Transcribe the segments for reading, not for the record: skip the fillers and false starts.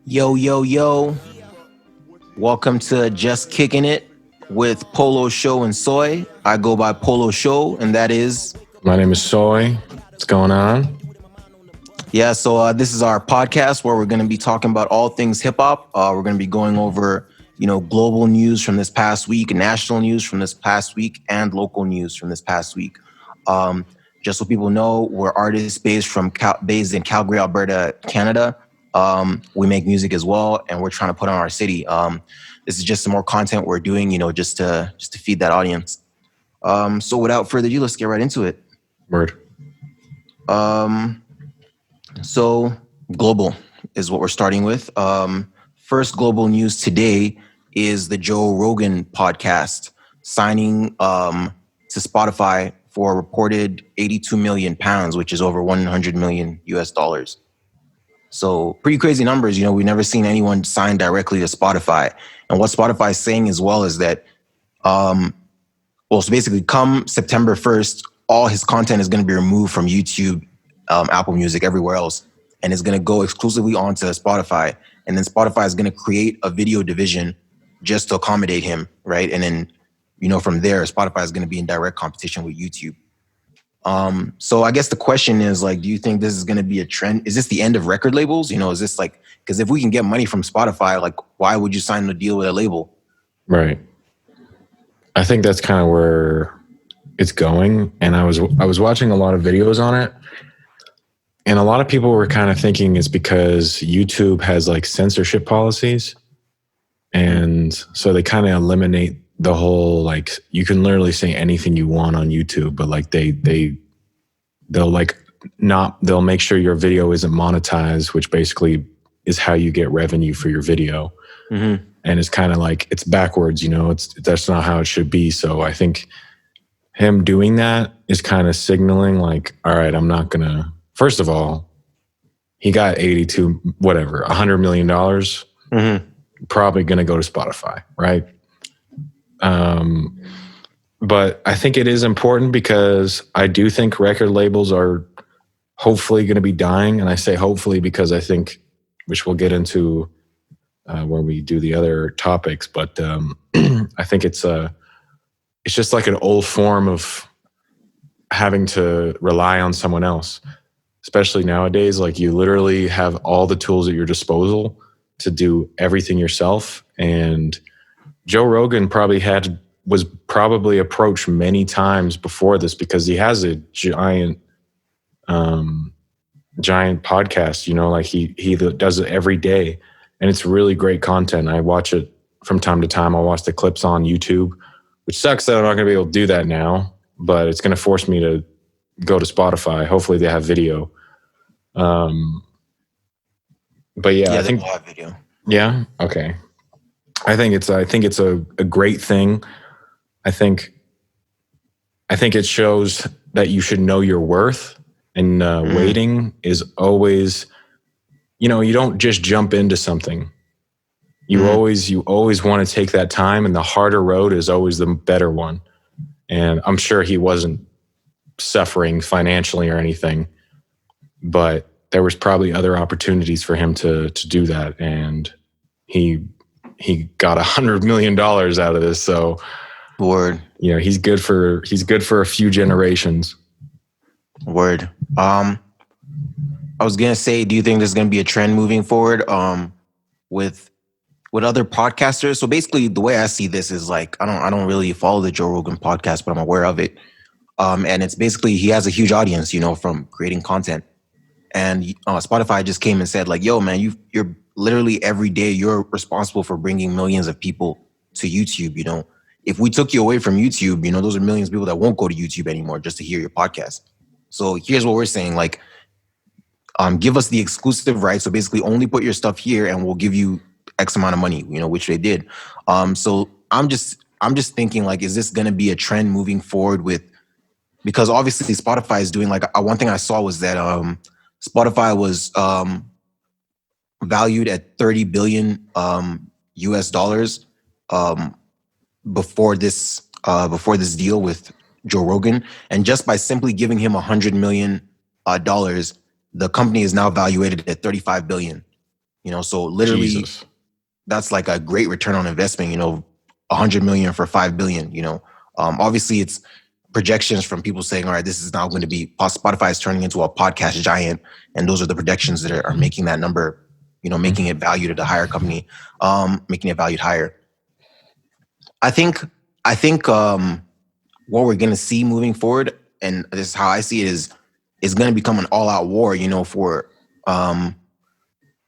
Yo, yo, yo. Welcome to Just Kicking It with Polo Show and SOY. I go by Polo Show, and that is... My name is Soy. What's going on? Yeah, so this is our podcast where we're going to be talking about all things hip-hop. We're going to be going over, global news from this past week, national news from this past week, and local news from this past week. Just so people know, we're artists based in Calgary, Alberta, Canada. We make music as well, and we're trying to put on our city. This is just some more content we're doing, just to feed that audience. So without further ado, let's get right into it. Word. So global is what we're starting with. First global news today is the Joe Rogan podcast signing to Spotify for a reported 82 million pounds, which is over 100 million US dollars. So pretty crazy numbers. We've never seen anyone sign directly to Spotify. And what Spotify is saying as well is that, so basically come September 1st, all his content is going to be removed from YouTube, Apple Music, everywhere else. And it's going to go exclusively onto Spotify. And then Spotify is going to create a video division just to accommodate him, right? And then, from there, Spotify is going to be in direct competition with YouTube. So I guess the question is, do you think this is going to be a trend? Is this the end of record labels? Is this because if we can get money from Spotify, why would you sign a deal with a label? Right. I think that's kind of where it's going. And I was watching a lot of videos on it. And a lot of people were kind of thinking it's because YouTube has censorship policies. And so they kind of eliminate the whole, you can literally say anything you want on YouTube, but they'll make sure your video isn't monetized, which basically is how you get revenue for your video. Mm-hmm. And it's kind of it's backwards, that's not how it should be. So I think him doing that is kind of signaling all right, I'm not gonna, first of all, he got $100 million, mm-hmm. probably gonna go to Spotify, right? But I think it is important because I do think record labels are hopefully going to be dying. And I say hopefully because I think, which we'll get into when we do the other topics, but I think it's just like an old form of having to rely on someone else, especially nowadays. You literally have all the tools at your disposal to do everything yourself. And Joe Rogan was probably approached many times before this because he has a giant podcast, he does it every day, and it's really great content. I watch it from time to time. I'll watch the clips on YouTube, which sucks that I'm not going to be able to do that now, but it's going to force me to go to Spotify. Hopefully they have video. But yeah, I think we'll have video. Yeah. Okay. I think it's a great thing. I think it shows that you should know your worth, and waiting is always, you don't just jump into something. You always want to take that time, and the harder road is always the better one. And I'm sure he wasn't suffering financially or anything, but there was probably other opportunities for him to do that. And he got $100 million out of this. So word, he's good for a few generations. Word. I was gonna say, do you think there's gonna be a trend moving forward with other podcasters? So basically, the way I see this is I don't really follow the Joe Rogan podcast, but I'm aware of it. And it's basically he has a huge audience, from creating content. And Spotify just came and said, yo, man, you're literally every day you're responsible for bringing millions of people to YouTube. If we took you away from YouTube, those are millions of people that won't go to YouTube anymore just to hear your podcast. So here's what we're saying, give us the exclusive rights. So basically only put your stuff here and we'll give you X amount of money, which they did. So I'm just thinking, is this going to be a trend moving forward because obviously Spotify is doing one thing I saw was that Spotify was valued at 30 billion US dollars before this deal with Joe Rogan, and just by simply giving him $100 million, the company is now valuated at 35 billion. So literally Jesus. that's like a great return on investment, 100 million for 5 billion, obviously it's projections from people saying, all right, this is now going to be Spotify is turning into a podcast giant. And those are the projections that are making that number, making it valued at a higher company, making it valued higher. I think what we're going to see moving forward, and this is how I see it, is going to become an all-out war,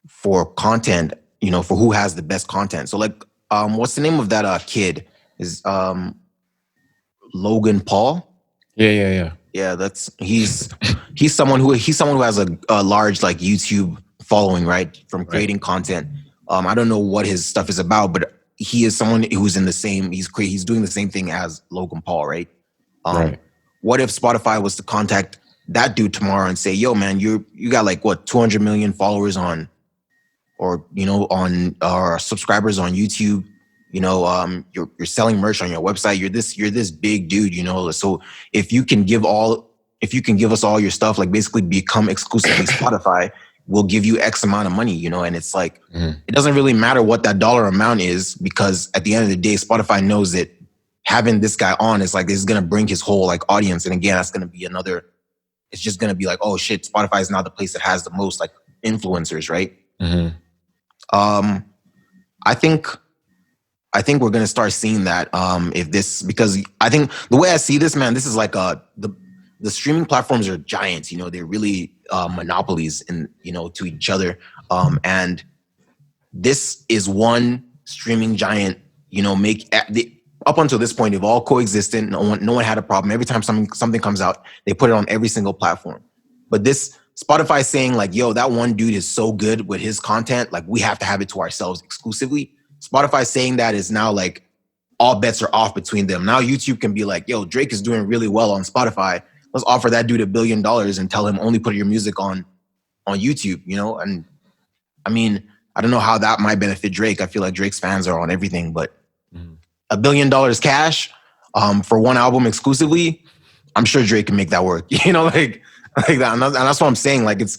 for content, for who has the best content. So like, what's the name of that kid? Is Logan Paul? Yeah. Yeah, he's someone who has a large like YouTube following, right? From creating content. I don't know what his stuff is about, but he is someone who's in the same. He's doing the same thing as Logan Paul, right? Right. What if Spotify was to contact that dude tomorrow and say, "Yo, man, you got like what 200 million followers on our subscribers on YouTube. You're selling merch on your website. You're this big dude. So if you can give us all your stuff, like basically become exclusively Spotify, we'll give you X amount of money. And it's like it doesn't really matter what that dollar amount is, because at the end of the day, Spotify knows that having this guy on is like this is gonna bring his whole like audience. And again, that's gonna be another. It's just gonna be like, oh shit, Spotify is now the place that has the most like influencers, right? Mm-hmm. I think we're gonna start seeing that because I think the way I see this, man, this is like the streaming platforms are giants. They're really monopolies to each other. And this is one streaming giant. Up until this point, they've all coexisted. No one had a problem. Every time something comes out, they put it on every single platform. But this Spotify saying like, yo, that one dude is so good with his content, like we have to have it to ourselves exclusively. Spotify saying that is now like all bets are off between them. Now YouTube can be like, yo, Drake is doing really well on Spotify. Let's offer that dude $1 billion and tell him only put your music on YouTube, And I mean, I don't know how that might benefit Drake. I feel like Drake's fans are on everything, but $1 billion cash for one album exclusively, I'm sure Drake can make that work. Like that. And that's what I'm saying. Like is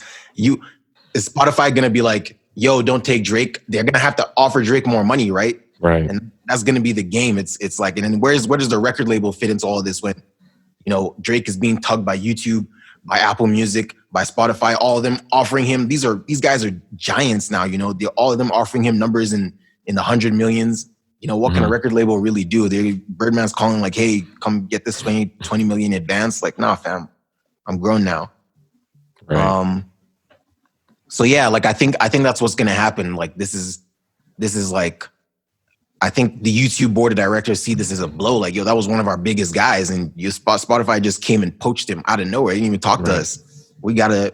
Spotify going to be like, yo, don't take Drake? They're going to have to offer Drake more money, right? Right. And that's going to be the game. It's like, and then where does the record label fit into all of this when, Drake is being tugged by YouTube, by Apple Music, by Spotify, all of them offering him, these guys are giants now, all of them offering him numbers in the 100 millions. What can a record label really do? Birdman's calling like, hey, come get this 20 million advance. Like, nah, fam, I'm grown now. Right. So yeah, like I think that's what's gonna happen. Like this is like, I think the YouTube board of directors see this as a blow. Like, yo, that was one of our biggest guys, and Spotify just came and poached him out of nowhere. He didn't even talk to us. We gotta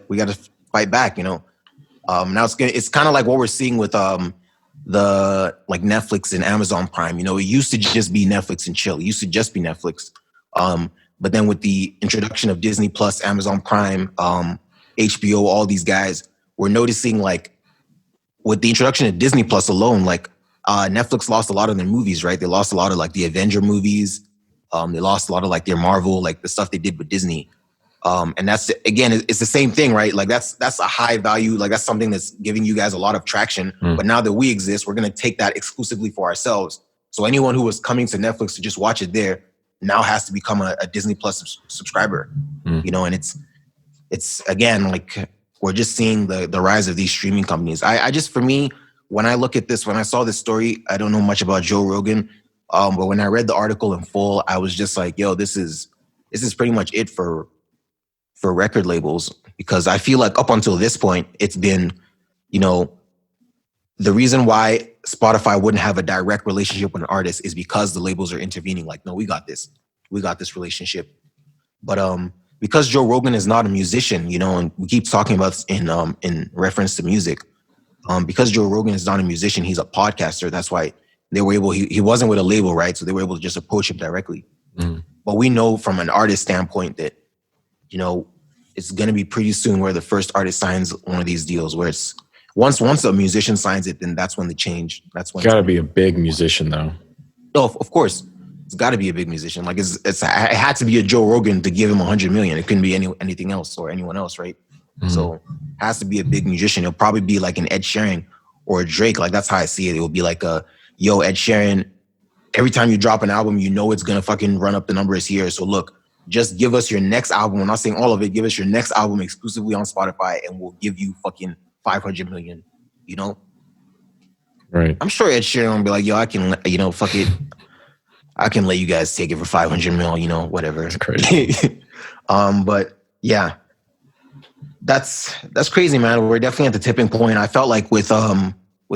fight back. Now it's kind of like what we're seeing with the like Netflix and Amazon Prime. It used to just be Netflix and chill. It used to just be Netflix. But then with the introduction of Disney Plus, Amazon Prime, HBO, all these guys, we're noticing like with the introduction of Disney Plus alone, like Netflix lost a lot of their movies, right? They lost a lot of like the Avenger movies. They lost a lot of like their Marvel, like the stuff they did with Disney. And that's, again, it's the same thing, right? Like that's a high value, like that's something that's giving you guys a lot of traction. But now that we exist, we're going to take that exclusively for ourselves. So anyone who was coming to Netflix to just watch it there now has to become a Disney Plus subscriber, and it's again, like we're just seeing the rise of these streaming companies. I just, for me, when I look at this, when I saw this story, I don't know much about Joe Rogan. But when I read the article in full, I was just like, yo, this is pretty much it for record labels, because I feel like up until this point, it's been, the reason why Spotify wouldn't have a direct relationship with an artist is because the labels are intervening. Like, no, we got this relationship. But because Joe Rogan is not a musician, and we keep talking about this in reference to music, because Joe Rogan is not a musician, he's a podcaster. That's why they were able. He wasn't with a label, right? So they were able to just approach him directly. But we know from an artist standpoint that, it's going to be pretty soon where the first artist signs one of these deals, where it's once a musician signs it, then that's when the change. That's when it's got to be a big musician, though. Oh, of course, it's got to be a big musician. Like it had to be a Joe Rogan to give him 100 million. It couldn't be anything else or anyone else, right? So it has to be a big musician. It'll probably be like an Ed Sheeran or a Drake. Like that's how I see it. It will be like yo, Ed Sheeran, every time you drop an album, you know it's gonna fucking run up the numbers here. So look, just give us your next album. I'm not saying all of it. Give us your next album exclusively on Spotify, and we'll give you fucking 500 million. You know, Right. I'm sure Ed Sheeran will be like, yo, I can, fuck it. I can let you guys take it for 500 mil. You know, whatever. That's crazy. But yeah, that's crazy, man. We're definitely at the tipping point. I felt like with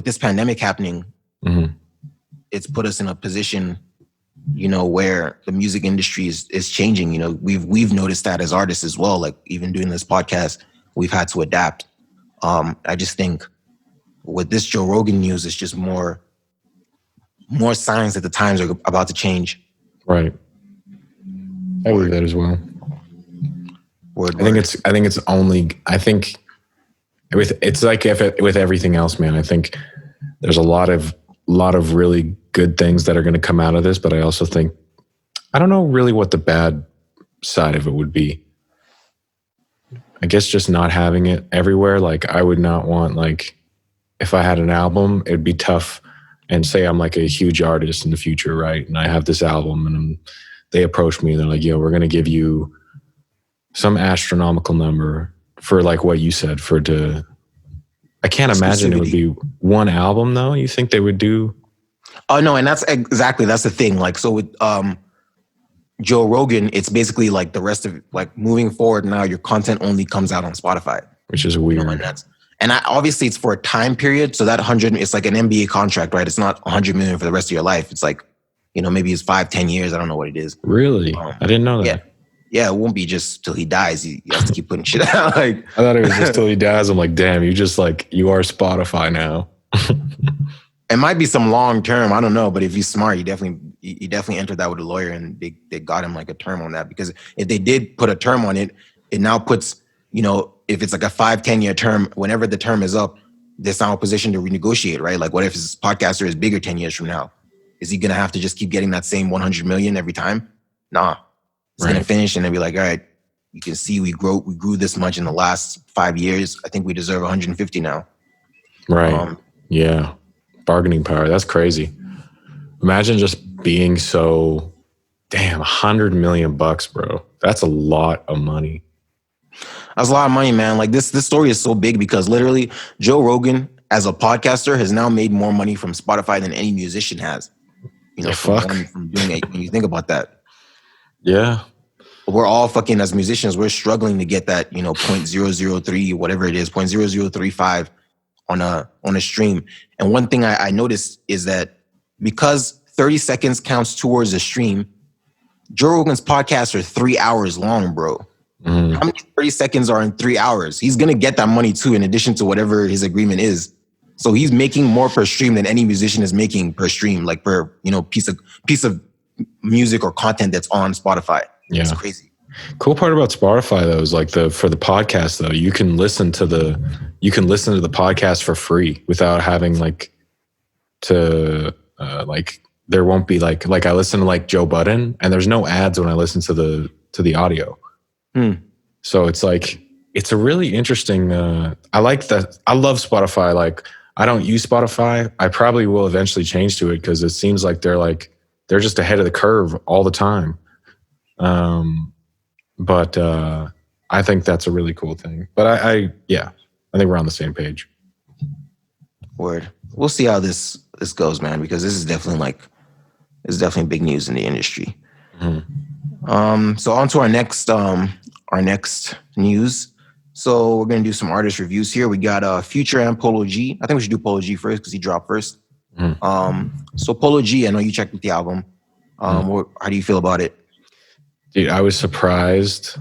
this pandemic happening, it's put us in a position, where the music industry is changing. We've noticed that as artists as well. Like even doing this podcast, we've had to adapt. I just think with this Joe Rogan news, it's just more signs that the times are about to change. Right. I believe that as well. It's like with everything else, man. I think there's a lot of really good things that are going to come out of this, but I also think I don't know really what the bad side of it would be. I guess just not having it everywhere. Like I would not want, like, if I had an album, it'd be tough. And say I'm like a huge artist in the future, right? And I have this album, and they approach me and they're like, "Yo, we're going to give you some astronomical number for like what you said I can't imagine it would be one album though. You think they would do? Oh no, and that's the thing. Like so with Joe Rogan, it's basically like the rest of like moving forward now. Your content only comes out on Spotify, which is weird. Obviously it's for a time period. So that 100, it's like an NBA contract, right? It's not 100 million for the rest of your life. It's like, maybe it's 5-10 years. I don't know what it is. Really? I didn't know that. Yeah, it won't be just till he dies. He has to keep putting shit out. Like I thought it was just till he dies. I'm like, damn, you are Spotify now. It might be some long term. I don't know, but if he's smart, he definitely entered that with a lawyer, and they got him like a term on that. Because if they did put a term on it, it now puts, if it's like a 5-10 year term, whenever the term is up, they're now in a position to renegotiate, right? Like what if his podcaster is bigger 10 years from now? Is he gonna have to just keep getting that same 100 million every time? Nah. He's gonna finish and then be like, all right, you can see we grew this much in the last 5 years. I think we deserve 150 now. Right. Yeah. Bargaining power. That's crazy. Imagine just being so, damn, $100 million, bro. That's a lot of money. That's a lot of money, man. Like this story is so big because literally Joe Rogan as a podcaster has now made more money from Spotify than any musician has. From doing it. When you think about that. Yeah. We're all fucking, as musicians, we're struggling to get that, 0.003, whatever it is, 0.0035 on a stream. And one thing I noticed is that because 30 seconds counts towards a stream, Joe Rogan's podcasts are 3 hours long, bro. How many 30 seconds are in 3 hours? He's going to get that money too, in addition to whatever his agreement is. So he's making more per stream than any musician is making per stream, like per, piece of music or content that's on Spotify. Yeah. It's crazy. Cool part about Spotify though is like for the podcast though, you can listen to the podcast for free without having there won't be like I listen to like Joe Budden and there's no ads when I listen to the audio. So it's like, it's a really interesting, I like that. I love Spotify. Like I don't use Spotify. I probably will eventually change to it because it seems like they're just ahead of the curve all the time. But I think that's a really cool thing. But I think we're on the same page. Word. We'll see how this goes, man, because this is definitely big news in the industry. So on to our next news. So we're gonna do some artist reviews here. We got Future and Polo G. I think we should do Polo G first because he dropped first. So Polo G, I know you checked with the album. How do you feel about it? Dude, I was surprised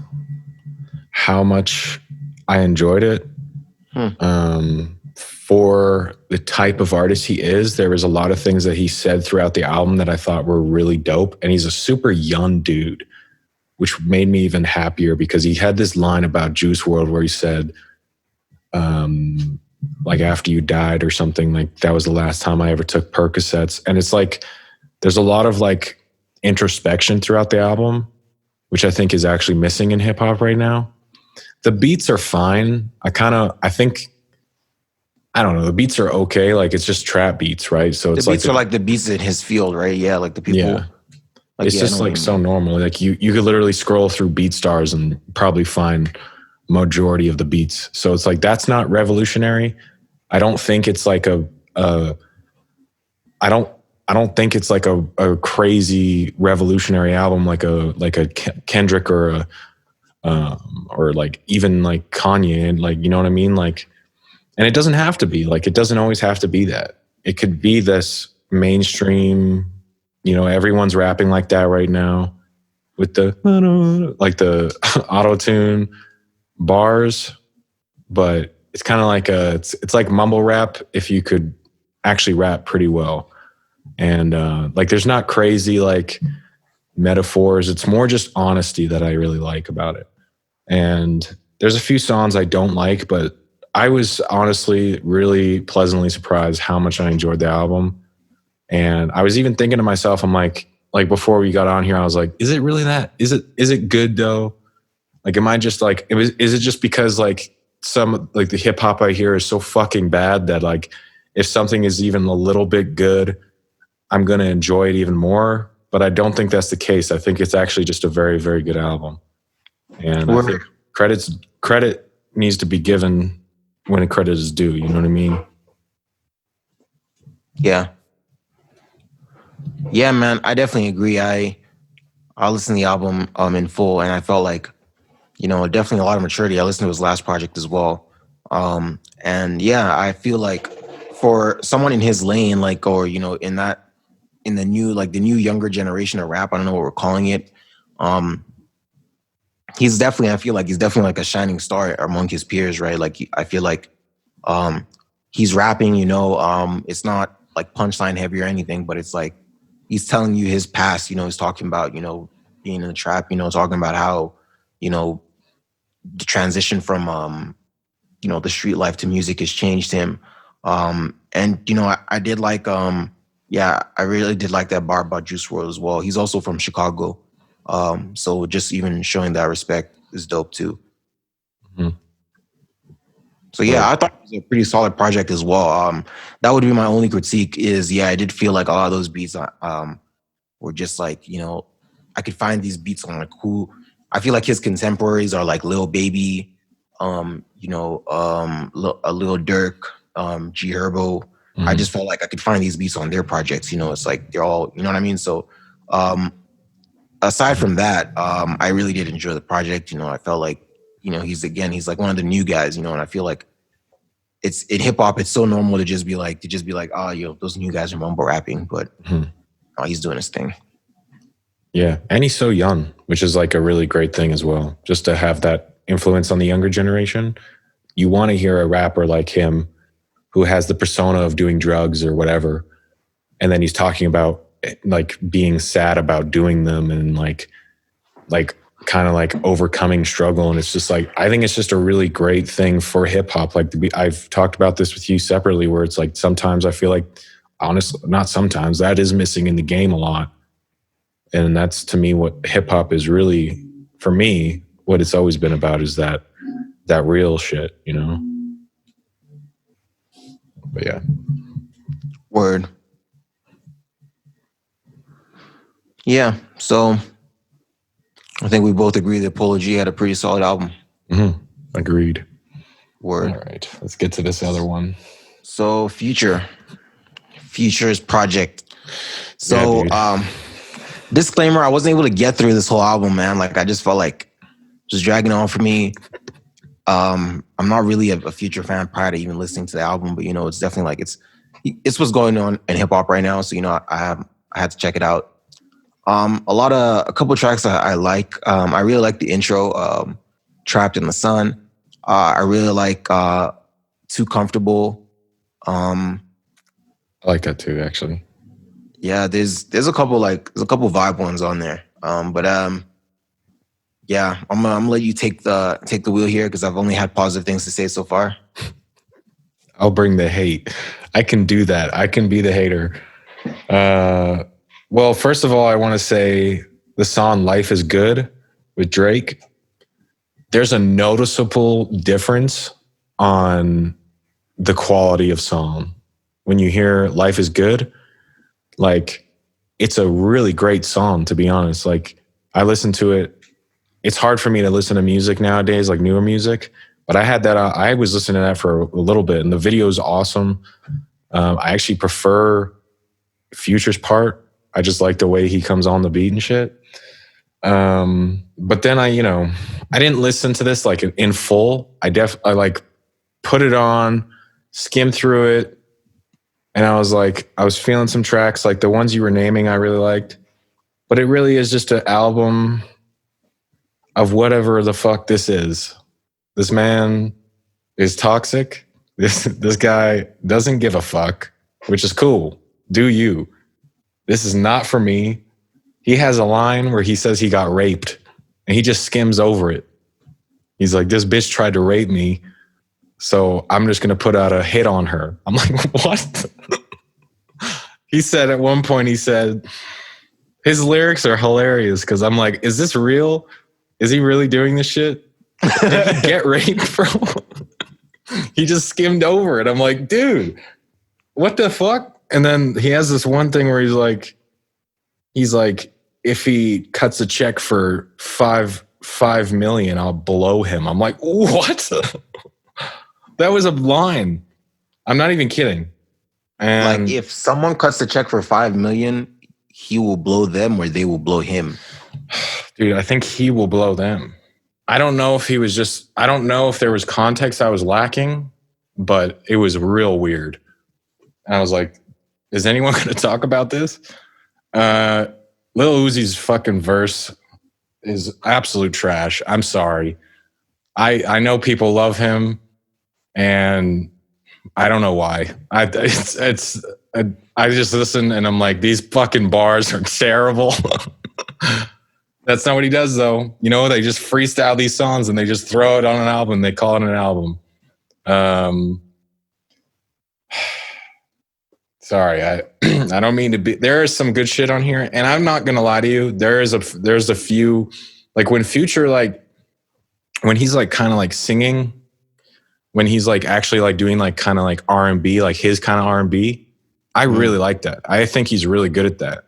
how much I enjoyed it. For the type of artist he is, there was a lot of things that he said throughout the album that I thought were really dope. And he's a super young dude, which made me even happier because he had this line about Juice WRLD where he said, like after you died or something, like that was the last time I ever took Percocets. And it's like, there's a lot of like introspection throughout the album, which I think is actually missing in hip hop right now. The beats are fine. I think I don't know. The beats are okay. Like it's just trap beats, right? So The it's like beats are like the beats in his field, right? Yeah, like the yeah, people. Like it's yeah, I know just what like you so mean. normal. Like you could literally scroll through BeatStars and probably find majority of the beats. So it's like that's not revolutionary. I don't think it's like a I don't I don't think it's like a crazy revolutionary album like a Kendrick or like even like Kanye and like you know what I mean like and it doesn't have to be like it doesn't always have to be that. It could be this mainstream, you know, everyone's rapping like that right now with the like the auto tune bars, but it's kind of like it's like mumble rap if you could actually rap pretty well. And like there's not crazy like metaphors. It's more just honesty that I really like about it. And there's a few songs I don't like, but I was honestly really pleasantly surprised how much I enjoyed the album. And I was even thinking to myself, I'm like before we got on here, I was like, is it really that? Is it good though? Like, am I just like, is it just because like some like the hip hop I hear is so fucking bad that like if something is even a little bit good, I'm going to enjoy it even more? But I don't think that's the case. I think it's actually just a very, very good album. And I Word. think credit needs to be given when credit is due. You know what I mean? Yeah. Yeah, man. I definitely agree. I listened to the album in full, and I felt like definitely a lot of maturity. I listened to his last project as well, and yeah, I feel like for someone in his lane, like or in the new like the new younger generation of rap, I don't know what we're calling it. Um, he's definitely I feel like he's definitely like a shining star among his peers, right? Like I feel like um he's rapping, it's not like punchline heavy or anything, but it's like he's telling you his past, he's talking about, being in the trap, talking about how, you know, the transition from the street life to music has changed him. And I did like yeah, I really did like that bar about Juice World as well. He's also from Chicago. So just even showing that respect is dope too. Mhm. So yeah, Word. I thought it was a pretty solid project as well. That would be my only critique is yeah, I did feel like a lot of those beats were just like, I could find these beats on like who I feel like his contemporaries are like Lil Baby, a Lil Durk, G Herbo. I Mhm. just felt like I could find these beats on their projects, it's like they're all, you know what I mean? So um aside from that, I really did enjoy the project. I felt like, he's like one of the new guys, and I feel like it's in hip hop, it's so normal to just be like, oh, those new guys are mumble rapping, but Mhm. oh, he's doing his thing. Yeah. And he's so young, which is like a really great thing as well. Just to have that influence on the younger generation. You want to hear a rapper like him who has the persona of doing drugs or whatever. And then he's talking about like being sad about doing them and like kind of like overcoming struggle. And it's just like, I think it's just a really great thing for hip hop. Like I've talked about this with you separately, where it's like sometimes I feel like, honestly, not sometimes, that is missing in the game a lot. And that's to me what hip hop is really, for me, what it's always been about is that real shit, you know? But yeah. Word. Yeah. So I think we both agree that Polo G had a pretty solid album. Mm-hmm. Agreed. Word. All right, let's get to this other one. So Future's project. So Yeah, disclaimer, I wasn't able to get through this whole album, man. Like I just felt like just dragging on for me. I'm not really a Future fan prior to even listening to the album, but it's definitely like it's what's going on in hip hop right now. So I had to check it out. A couple tracks I like. I really like the intro, "Trapped in the Sun." I really like "Too Comfortable." Um, I like that too, actually. yeah, there's a couple vibe ones on there. But yeah, I'm gonna let you take the wheel here because I've only had positive things to say so far. I'll bring the hate. I can do that. I can be the hater. Well, first of all, I want to say the song "Life Is Good" with Drake. There's a noticeable difference on the quality of song. When you hear Life is Good, like it's a really great song, to be honest. Like I listen to it. It's hard for me to listen to music nowadays, like newer music, but I had that. I was listening to that for a little bit, and the video is awesome. I actually prefer Future's part. I just like the way he comes on the beat and shit. But then I didn't listen to this like in full. I like put it on, skimmed through it, and I was feeling some tracks, like the ones you were naming I really liked. But it really is just an album of whatever the fuck this is. This man is toxic. This guy doesn't give a fuck, which is cool. Do you? This is not for me. He has a line where he says he got raped, and he just skims over it. He's like, this bitch tried to rape me, so I'm just going to put out a hit on her. I'm like, what? He said at one point, his lyrics are hilarious because I'm like, is this real? Is he really doing this shit? Did he get raped, bro? He just skimmed over it. I'm like, dude, what the fuck? And then he has this one thing where he's like, if he cuts a check for $5 million, I'll blow him. I'm like, what? That was a line. I'm not even kidding. And like if someone cuts the check for $5 million, he will blow them or they will blow him. Dude, I think he will blow them. I don't know if there was context I was lacking, but it was real weird. And I was like, is anyone going to talk about this? Lil Uzi's fucking verse is absolute trash. I'm sorry. I know people love him, and I don't know why. I just listen and I'm like, these fucking bars are terrible. That's not what he does, though. They just freestyle these songs and they just throw it on an album. They call it an album. Sorry, I don't mean to be. There is some good shit on here, and I'm not gonna lie to you. There's a few, like when Future, like when he's like kind of like singing, when he's like actually like doing like kind of like R&B, like his kind of R&B. I really like that. I think he's really good at that.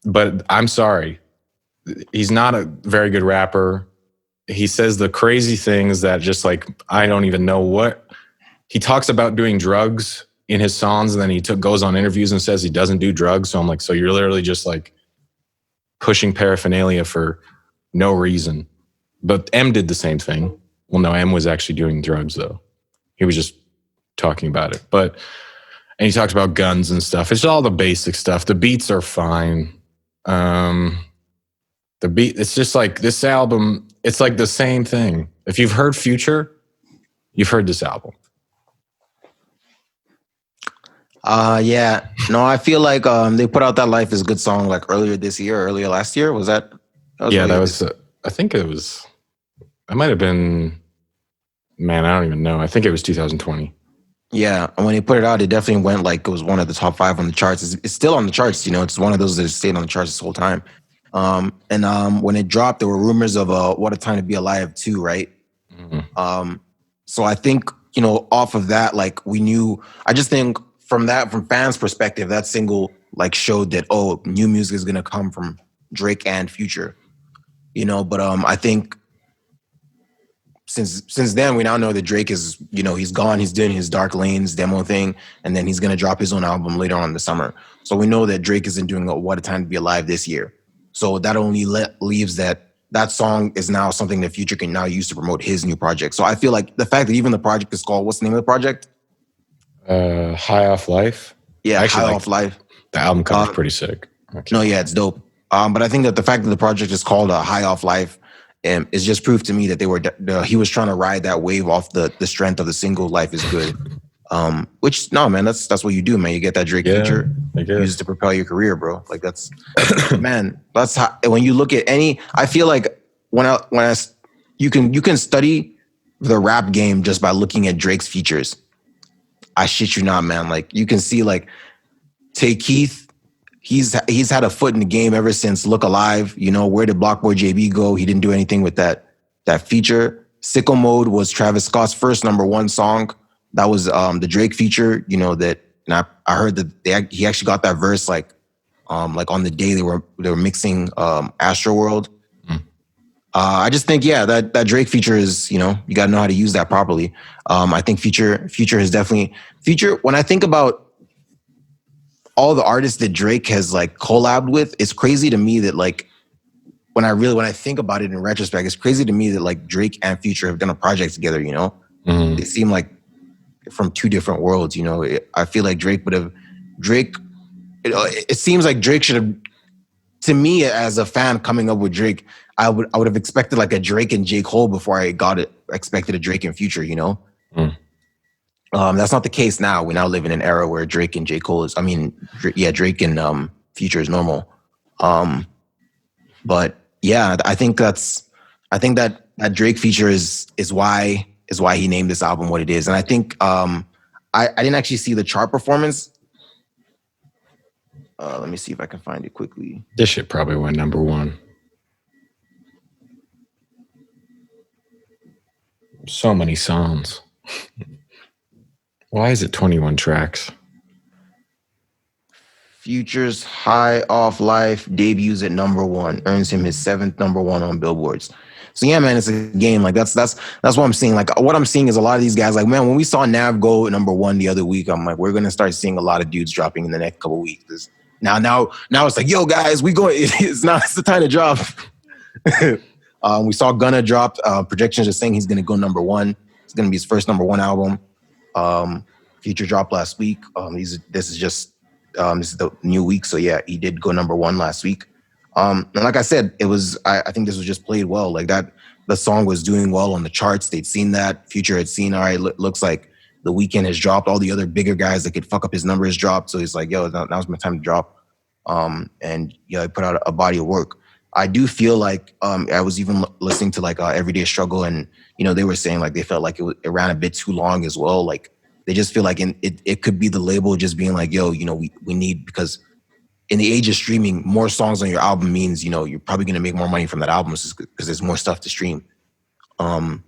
But I'm sorry, he's not a very good rapper. He says the crazy things that just like I don't even know what. He talks about doing drugs in his songs, and then he goes on interviews and says he doesn't do drugs. So I'm like, so you're literally just like pushing paraphernalia for no reason. But M did the same thing. Well, no, M was actually doing drugs though. He was just talking about it. And he talks about guns and stuff. It's all the basic stuff. The beats are fine. It's just like this album, it's like the same thing. If you've heard Future, you've heard this album. Yeah. No, I feel like they put out that Life is Good song like earlier last year. Was that? I think it was, it might have been, man, I don't even know. I think it was 2020. Yeah. And when they put it out, it definitely went like it was one of the top 5 on the charts. It's still on the charts, it's one of those that stayed on the charts this whole time. When it dropped, there were rumors of What a Time to Be Alive 2, right? Mm-hmm. So I think, off of that, like we knew, I just think from fans' perspective, that single like showed that, new music is going to come from Drake and Future, but I think since then we now know that Drake is, he's gone, he's doing his Dark Lanes demo thing, and then he's going to drop his own album later on in the summer. So we know that Drake isn't doing What a Time to Be Alive this year. So that only leaves that song is now something that Future can now use to promote his new project. So I feel like the fact that even the project is called, what's the name of the project? High Off Life. Yeah, High Off Life. The album cover's pretty sick. No, yeah, it's dope. But I think that the fact that the project is called High Off Life is just proof to me that he was trying to ride that wave off the strength of the single Life is Good. Which, no, man, that's what you do, man. You get that Drake feature, use it to propel your career, bro. Like that's, man, that's how, when you look at I feel like you can study the rap game just by looking at Drake's features. I shit you not, man. Like you can see like Tay Keith, he's had a foot in the game ever since Look Alive. Where did Block Boy JB go? He didn't do anything with that feature. Sicko Mode was Travis Scott's first #1 song. That was the Drake feature. You know that, and I heard that he actually got that verse like on the day they were mixing Astro World. I just think, yeah, that Drake feature is, you got to know how to use that properly. I think Future has definitely when I think about all the artists that Drake has like collabed with, it's crazy to me that like when I think about it in retrospect, it's crazy to me that like Drake and Future have done a project together. They seem like from two different worlds. I feel like Drake. It seems like Drake should have. To me, as a fan coming up with Drake, I would have expected like a Drake and J. Cole before I expected a Drake and Future. That's not the case now. We now live in an era where Drake and J. Cole Drake and Future is normal. But yeah, I think that Drake feature is why he named this album what it is. And I think I didn't actually see the chart performance. Let me see if I can find it quickly. This shit probably went number one. So many songs. Why is it 21 tracks? Future's High Off Life debuts at number one, earns him his 7th number one on Billboards. So yeah, man, it's a game. Like that's what I'm seeing. Like what I'm seeing is a lot of these guys. Like, man, when we saw Nav go number one the other week, I'm like, we're gonna start seeing a lot of dudes dropping in the next couple of weeks. Now it's like, yo, guys, we going. It's the time to drop. We saw Gunna drop. Projections are saying he's gonna go number one. It's gonna be his first number one album. Future dropped last week. This is the new week, so yeah, he did go number one last week. And like I said, it was. I think this was just played well. Like that, the song was doing well on the charts. They'd seen that. Future had seen. All right, looks like The Weeknd has dropped. All the other bigger guys that could fuck up his numbers dropped. So he's like, yo, now's my time to drop. And yeah, I put out a body of work. I do feel like I was even listening to like Everyday Struggle, and they were saying like they felt like it ran a bit too long as well. Like they just feel like it could be the label just being like, yo, we need, because in the age of streaming, more songs on your album means you're probably gonna make more money from that album because there's more stuff to stream. So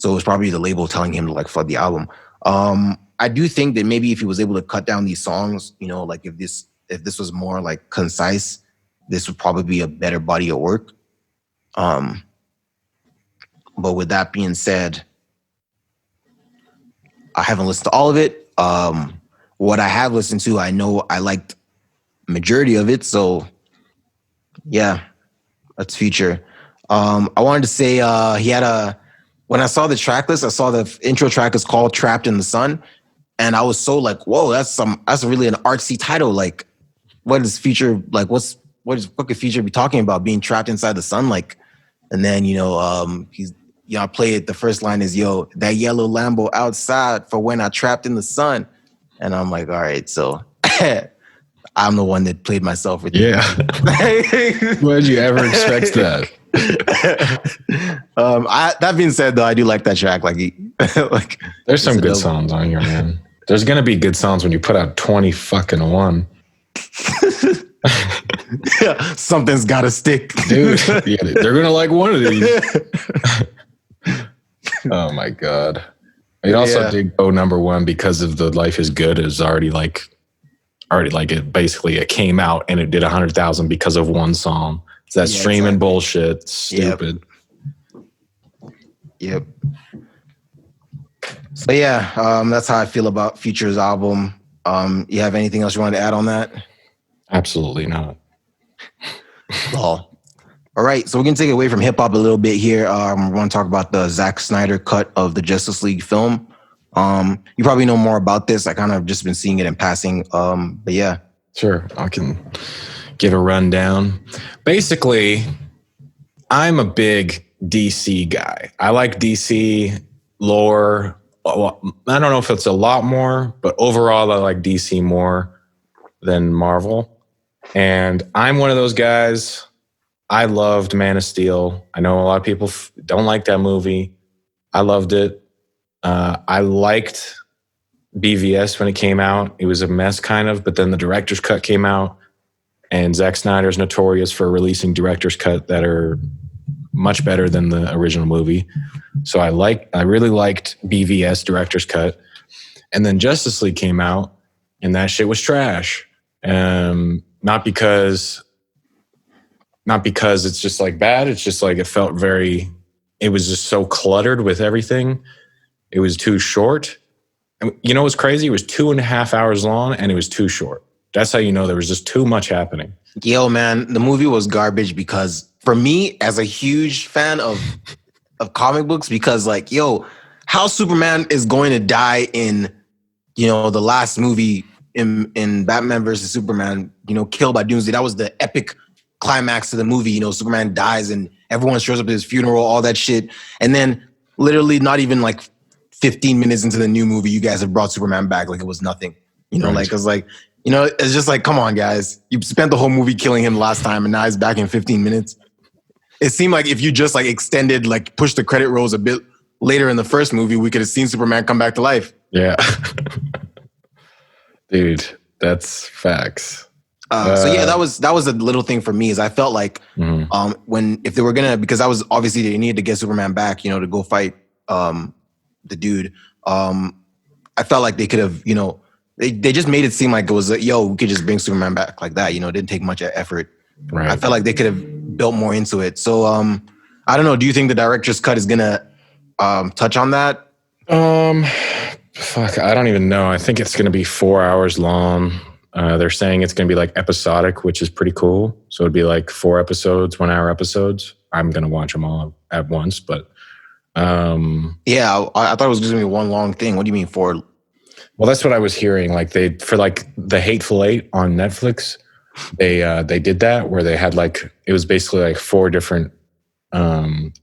it was probably the label telling him to like flood the album. I do think that maybe if he was able to cut down these songs, like if this was more like concise, this would probably be a better body of work. But with that being said, I haven't listened to all of it. What I have listened to, I know I liked majority of it. So yeah, that's Future. I wanted to say he had when I saw the track list, I saw the intro track is called Trapped in the Sun. And I was so like, whoa, that's really an artsy title. Like, what is Future, like what could Future be talking about, being trapped inside the sun? Like, and then, I play it. The first line is, yo, that yellow Lambo outside for when I trapped in the sun. And I'm like, all right, so I'm the one that played myself with yeah. Why did you ever expect that? That being said, though, I do like that track. Like there's some good songs on here, man. There's gonna be good songs when you put out 20 fucking one. Yeah, something's gotta stick, dude. Yeah, they're gonna like one of these. Oh my god! It also did go number one because of the Life Is Good is already like it basically it came out and it did 100,000 because of one song. It's that streaming bullshit. Stupid. Yep. So yeah, that's how I feel about Future's album. You have anything else you want to add on that? Absolutely not. All right, so we're gonna take it away from hip hop a little bit here. We're going to talk about the Zack Snyder cut of the Justice League film. You probably know more about this. I kind of just been seeing it in passing. But yeah, sure, I can give a rundown. Basically, I'm a big DC guy. I like DC lore. Well, I don't know if it's a lot more, but overall, I like DC more than Marvel. And I'm one of those guys. I loved Man of Steel. I know a lot of people don't like that movie. I loved it. I liked BVS when it came out. It was a mess kind of, but then the director's cut came out, and Zack Snyder's notorious for releasing director's cut that are much better than the original movie. So I really liked BVS director's cut. And then Justice League came out, and that shit was trash. Not because it's just like bad. It's just like it was just so cluttered with everything. It was too short. And you know what's crazy? It was 2.5 hours long, and it was too short. That's how you know there was just too much happening. Yo, man, the movie was garbage because for me, as a huge fan of comic books, because like, yo, how Superman is going to die in, you know, the last movie in Batman versus Superman, you know, killed by Doomsday. That was the epic climax to the movie. You know, Superman dies and everyone shows up at his funeral, all that shit. And then literally not even like 15 minutes into the new movie, you guys have brought Superman back like it was nothing. You know, like, it's like, you know, it's just like, come on, guys. You spent the whole movie killing him last time and now he's back in 15 minutes. It seemed like if you just like extended, like pushed the credit rolls a bit later in the first movie, we could have seen Superman come back to life. Yeah. Dude, that's facts. So yeah, that was a little thing for me is I felt like if they were gonna, because I was obviously they needed to get Superman back, you know, to go fight the dude. I felt like they could have, you know, they just made it seem like it was yo, we could just bring Superman back like that. You know, it didn't take much effort. Right. I felt like they could have built more into it. So I don't know. Do you think the director's cut is gonna touch on that? Fuck, I don't even know. I think it's gonna be 4 hours long. They're saying it's going to be like episodic, which is pretty cool. So it'd be like 4 episodes, 1 hour episodes. I'm going to watch them all at once, but yeah, I thought it was just going to be one long thing. What do you mean 4? Well, that's what I was hearing. Like for like the Hateful Eight on Netflix, they did that where they had like, it was basically like 4 different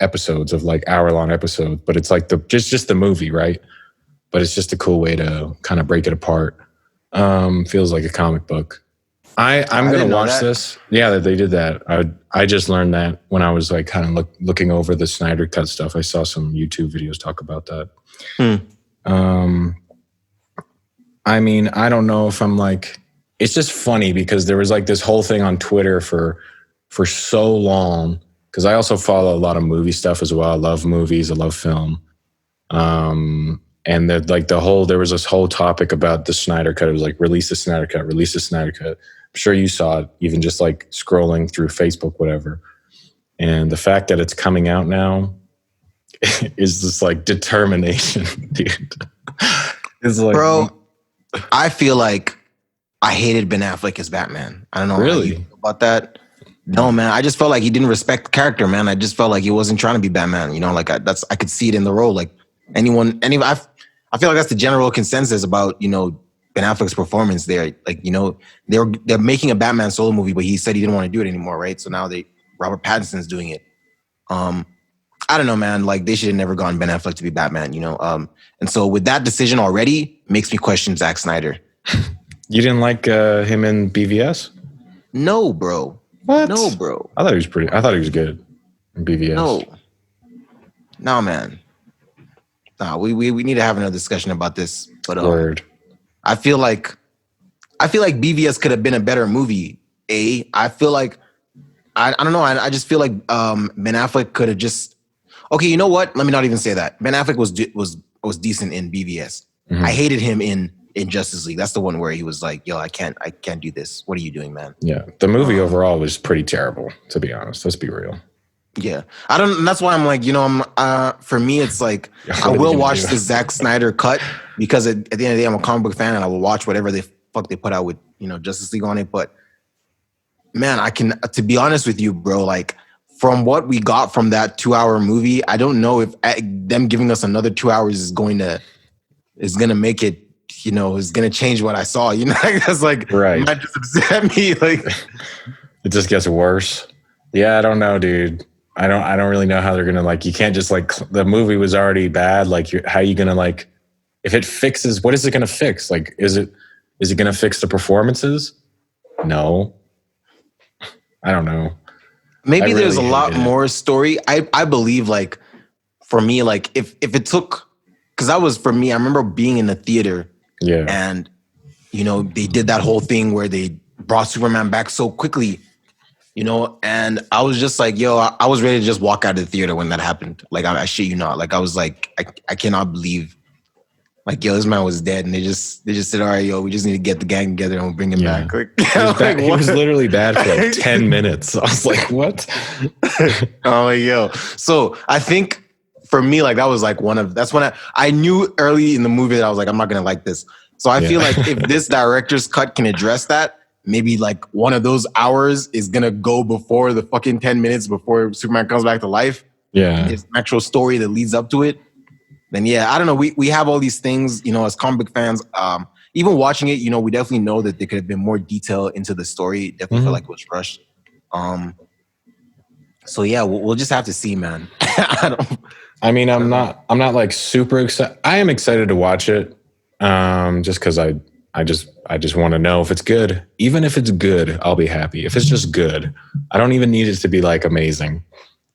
episodes of like hour-long episodes, but it's like just the movie, right? But it's just a cool way to kind of break it apart. Feels like a comic book. I'm gonna watch this. Yeah, they did that. I just learned that when I was like kind of looking over the Snyder Cut stuff. I saw some YouTube videos talk about that. I mean, I don't know if I'm like. It's just funny because there was like this whole thing on Twitter for so long. Because I also follow a lot of movie stuff as well. I love movies. I love film. And there was this whole topic about the Snyder Cut. It was like, release the Snyder Cut, release the Snyder Cut. I'm sure you saw it, even just like scrolling through Facebook, whatever. And the fact that it's coming out now is just like determination, dude. It's like, bro, I feel like I hated Ben Affleck as Batman. I don't know really how you feel about that. No, man. I just felt like he didn't respect the character, man. I just felt like he wasn't trying to be Batman. You know, like I could see it in the role. Like I feel like that's the general consensus about, you know, Ben Affleck's performance there. Like, you know, they're making a Batman solo movie, but he said he didn't want to do it anymore, right? So now Robert Pattinson's doing it. I don't know, man. Like they should have never gone Ben Affleck to be Batman, you know. And so with that decision already, makes me question Zack Snyder. You didn't like him in BVS? No, bro. What? No, bro. I thought he was good in BVS. No, man. Nah, we need to have another discussion about this. But Word. I feel like BVS could have been a better movie. I feel like I don't know. I just feel like Ben Affleck could have just. Okay, you know what? Let me not even say that. Ben Affleck was decent in BVS. Mm-hmm. I hated him in Justice League. That's the one where he was like, "Yo, I can't do this. What are you doing, man?" Yeah, the movie overall was pretty terrible, to be honest. Let's be real. Yeah, that's why I'm like, you know, for me, it's like I will watch the Zack Snyder cut because at the end of the day, I'm a comic book fan and I will watch whatever the fuck they put out with, you know, Justice League on it. But man, to be honest with you, bro, like from what we got from that 2-hour movie, I don't know if them giving us another 2 hours is going to make it, you know, is going to change what I saw. You know, it's like, right. It might just upset me. Like, it just gets worse. Yeah, I don't know, dude. I don't really know how they're gonna like. You can't just like the movie was already bad. Like, how are you gonna like? If it fixes, what is it gonna fix? Like, is it gonna fix the performances? No, I don't know. Maybe there's a lot more story. I believe like for me, like if it took, because that was for me. I remember being in the theater. Yeah. And you know they did that whole thing where they brought Superman back so quickly. You know, and I was just like, yo, I was ready to just walk out of the theater when that happened. Like, I shit you not. Like, I was like, I cannot believe like, yo, this man was dead, and they just said, all right, yo, we just need to get the gang together and we'll bring him back. Like, he was literally bad for like 10 minutes. I was like, what? Oh, like, yo. So I think for me, like, that was like that's when I knew early in the movie that I was like, I'm not gonna like this. So I feel like if this director's cut can address that, maybe like one of those hours is gonna go before the fucking 10 minutes before Superman comes back to life. Yeah. It's an actual story that leads up to it. Then I don't know. We have all these things, as comic book fans. Even watching it, we definitely know that there could have been more detail into the story. It definitely felt like it was rushed. So yeah, we'll just have to see, man. I'm not like super excited. I am excited to watch it, just because I just want to know if it's good. Even if it's good, I'll be happy. If it's just good, I don't even need it to be like amazing.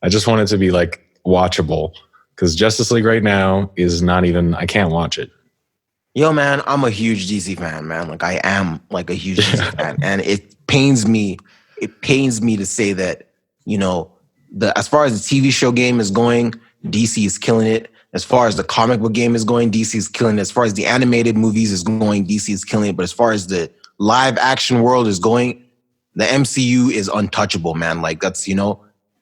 I just want it to be like watchable. Because Justice League right now is not even, I can't watch it. Yo, man, I'm a huge DC fan, man. Like, I am like a huge DC fan. And it pains me to say that, as far as the TV show game is going, DC is killing it. As far as the comic book game is going, DC is killing it. As far as the animated movies is going, DC is killing it. But as far as the live action world is going, the MCU is untouchable, man. Like, that's,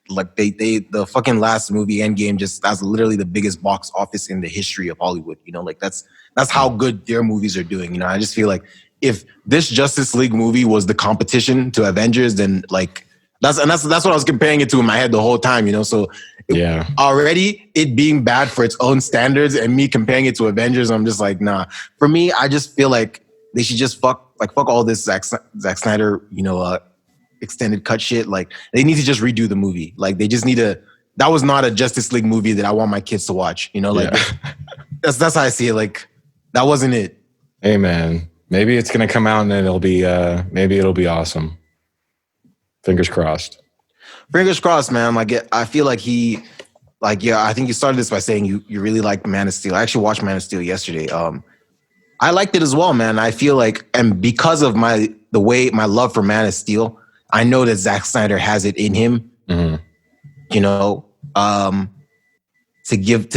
like the fucking last movie, Endgame, that's literally the biggest box office in the history of Hollywood. Like that's how good their movies are doing. I just feel like if this Justice League movie was the competition to Avengers, then like that's what I was comparing it to in my head the whole time. So already it being bad for its own standards and me comparing it to Avengers, I'm just like, nah. For me, I just feel like they should just fuck all this Zack Snyder, extended cut shit. Like, they need to just redo the movie. Like, they just need to. That was not a Justice League movie that I want my kids to watch. That's how I see it. Like, that wasn't it. Hey, man, maybe it's gonna come out and it'll be maybe it'll be awesome. Fingers crossed. Fingers crossed, man. Like, I feel like I think you started this by saying you really liked Man of Steel. I actually watched Man of Steel yesterday. I liked it as well, man. I feel like, and because of my love for Man of Steel, I know that Zack Snyder has it in him, to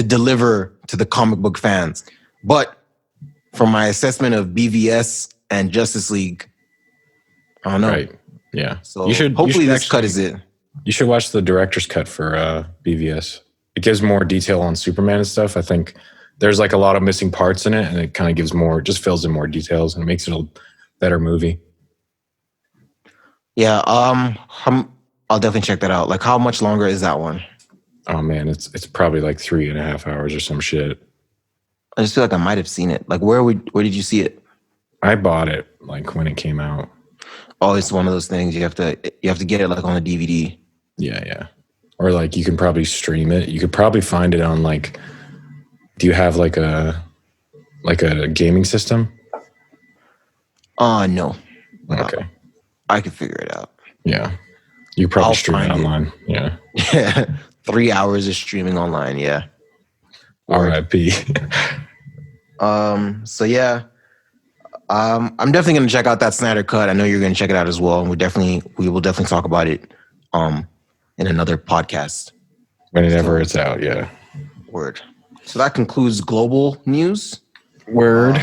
deliver to the comic book fans. But from my assessment of BVS and Justice League, I don't know. Right. Yeah. So hopefully this cut is it. You should watch the director's cut for BVS. It gives more detail on Superman and stuff. I think there's like a lot of missing parts in it, and it kind of gives just fills in more details, and it makes it a better movie. Yeah, I'll definitely check that out. Like, how much longer is that one? Oh man, it's probably like 3.5 hours or some shit. I just feel like I might have seen it. Like, where did you see it? I bought it like when it came out. Oh, it's one of those things you have to get it like on a DVD. Yeah. Or like you can probably stream it. You could probably find it on like. Do you have like a gaming system? No. Okay. I can figure it out. Yeah. You probably stream it online. Yeah. 3 hours of streaming online. Yeah. R.I.P. So yeah. I'm definitely gonna check out that Snyder cut. I know you're gonna check it out as well. And we will definitely talk about it in another podcast. Whenever it's out, yeah. Word. So that concludes global news. Word.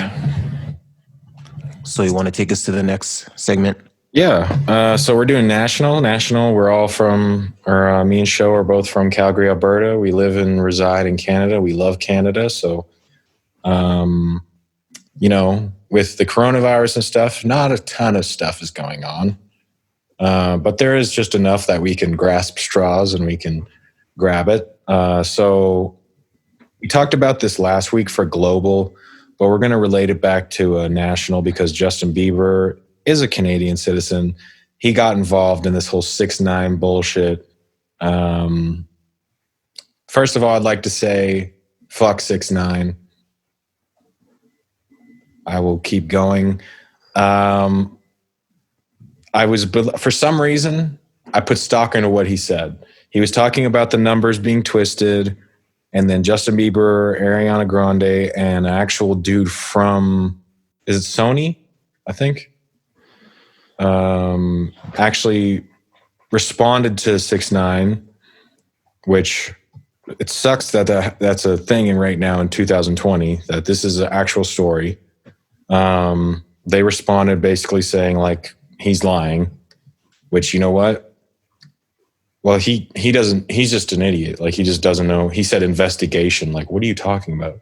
So you want to take us to the next segment? Yeah. So we're doing national. We're all from, or me and Sho are both from Calgary, Alberta. We live and reside in Canada. We love Canada. So, with the coronavirus and stuff, not a ton of stuff is going on. But there is just enough that we can grasp straws and we can grab it. So we talked about this last week for global, but we're going to relate it back to national because Justin Bieber is a Canadian citizen. He got involved in this whole 6ix9ine bullshit. First of all, I'd like to say, fuck 6ix9ine. I will keep going. For some reason, I put stock into what he said. He was talking about the numbers being twisted, and then Justin Bieber, Ariana Grande, and an actual dude from, is it Sony? I think. Actually responded to 6ix9ine, which it sucks that that's a thing in right now in 2020, that this is an actual story. They responded basically saying like he's lying, which, you know what? Well, he doesn't. He's just an idiot. Like, he just doesn't know. He said investigation. Like, what are you talking about?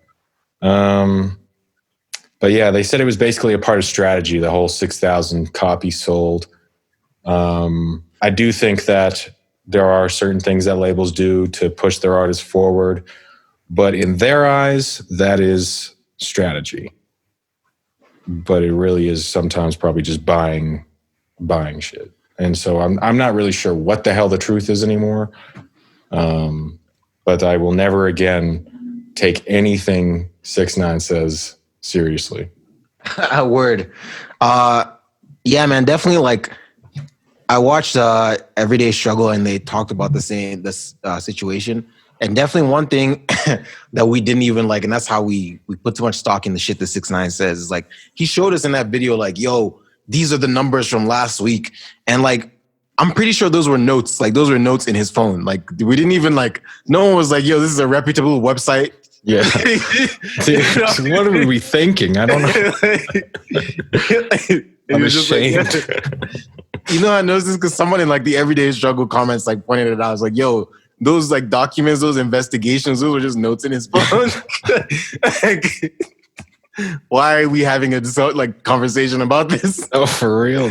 But yeah, they said it was basically a part of strategy. The whole 6,000 copies sold. I do think that there are certain things that labels do to push their artists forward, but in their eyes, that is strategy. But it really is sometimes probably just buying shit. And so I'm not really sure what the hell the truth is anymore. But I will never again take anything 6ix9ine says seriously. A word. Yeah, man, definitely. Like, I watched Everyday Struggle, and they talked about this situation. And definitely one thing that we didn't even like, and that's how we put too much stock in the shit that 6ix9ine says, is like, he showed us in that video, like, yo, these are the numbers from last week. And like, I'm pretty sure those were notes. Like, those were notes in his phone. Like, we didn't even like, no one was like, yo, this is a reputable website. Yeah. What are we thinking? I don't know. I'm ashamed. Like, you know, I noticed this because someone in like the Everyday Struggle comments like pointed it out. I was like, yo, those like documents, those investigations, those were just notes in his phone. Like, why are we having a like conversation about this? Oh, for real?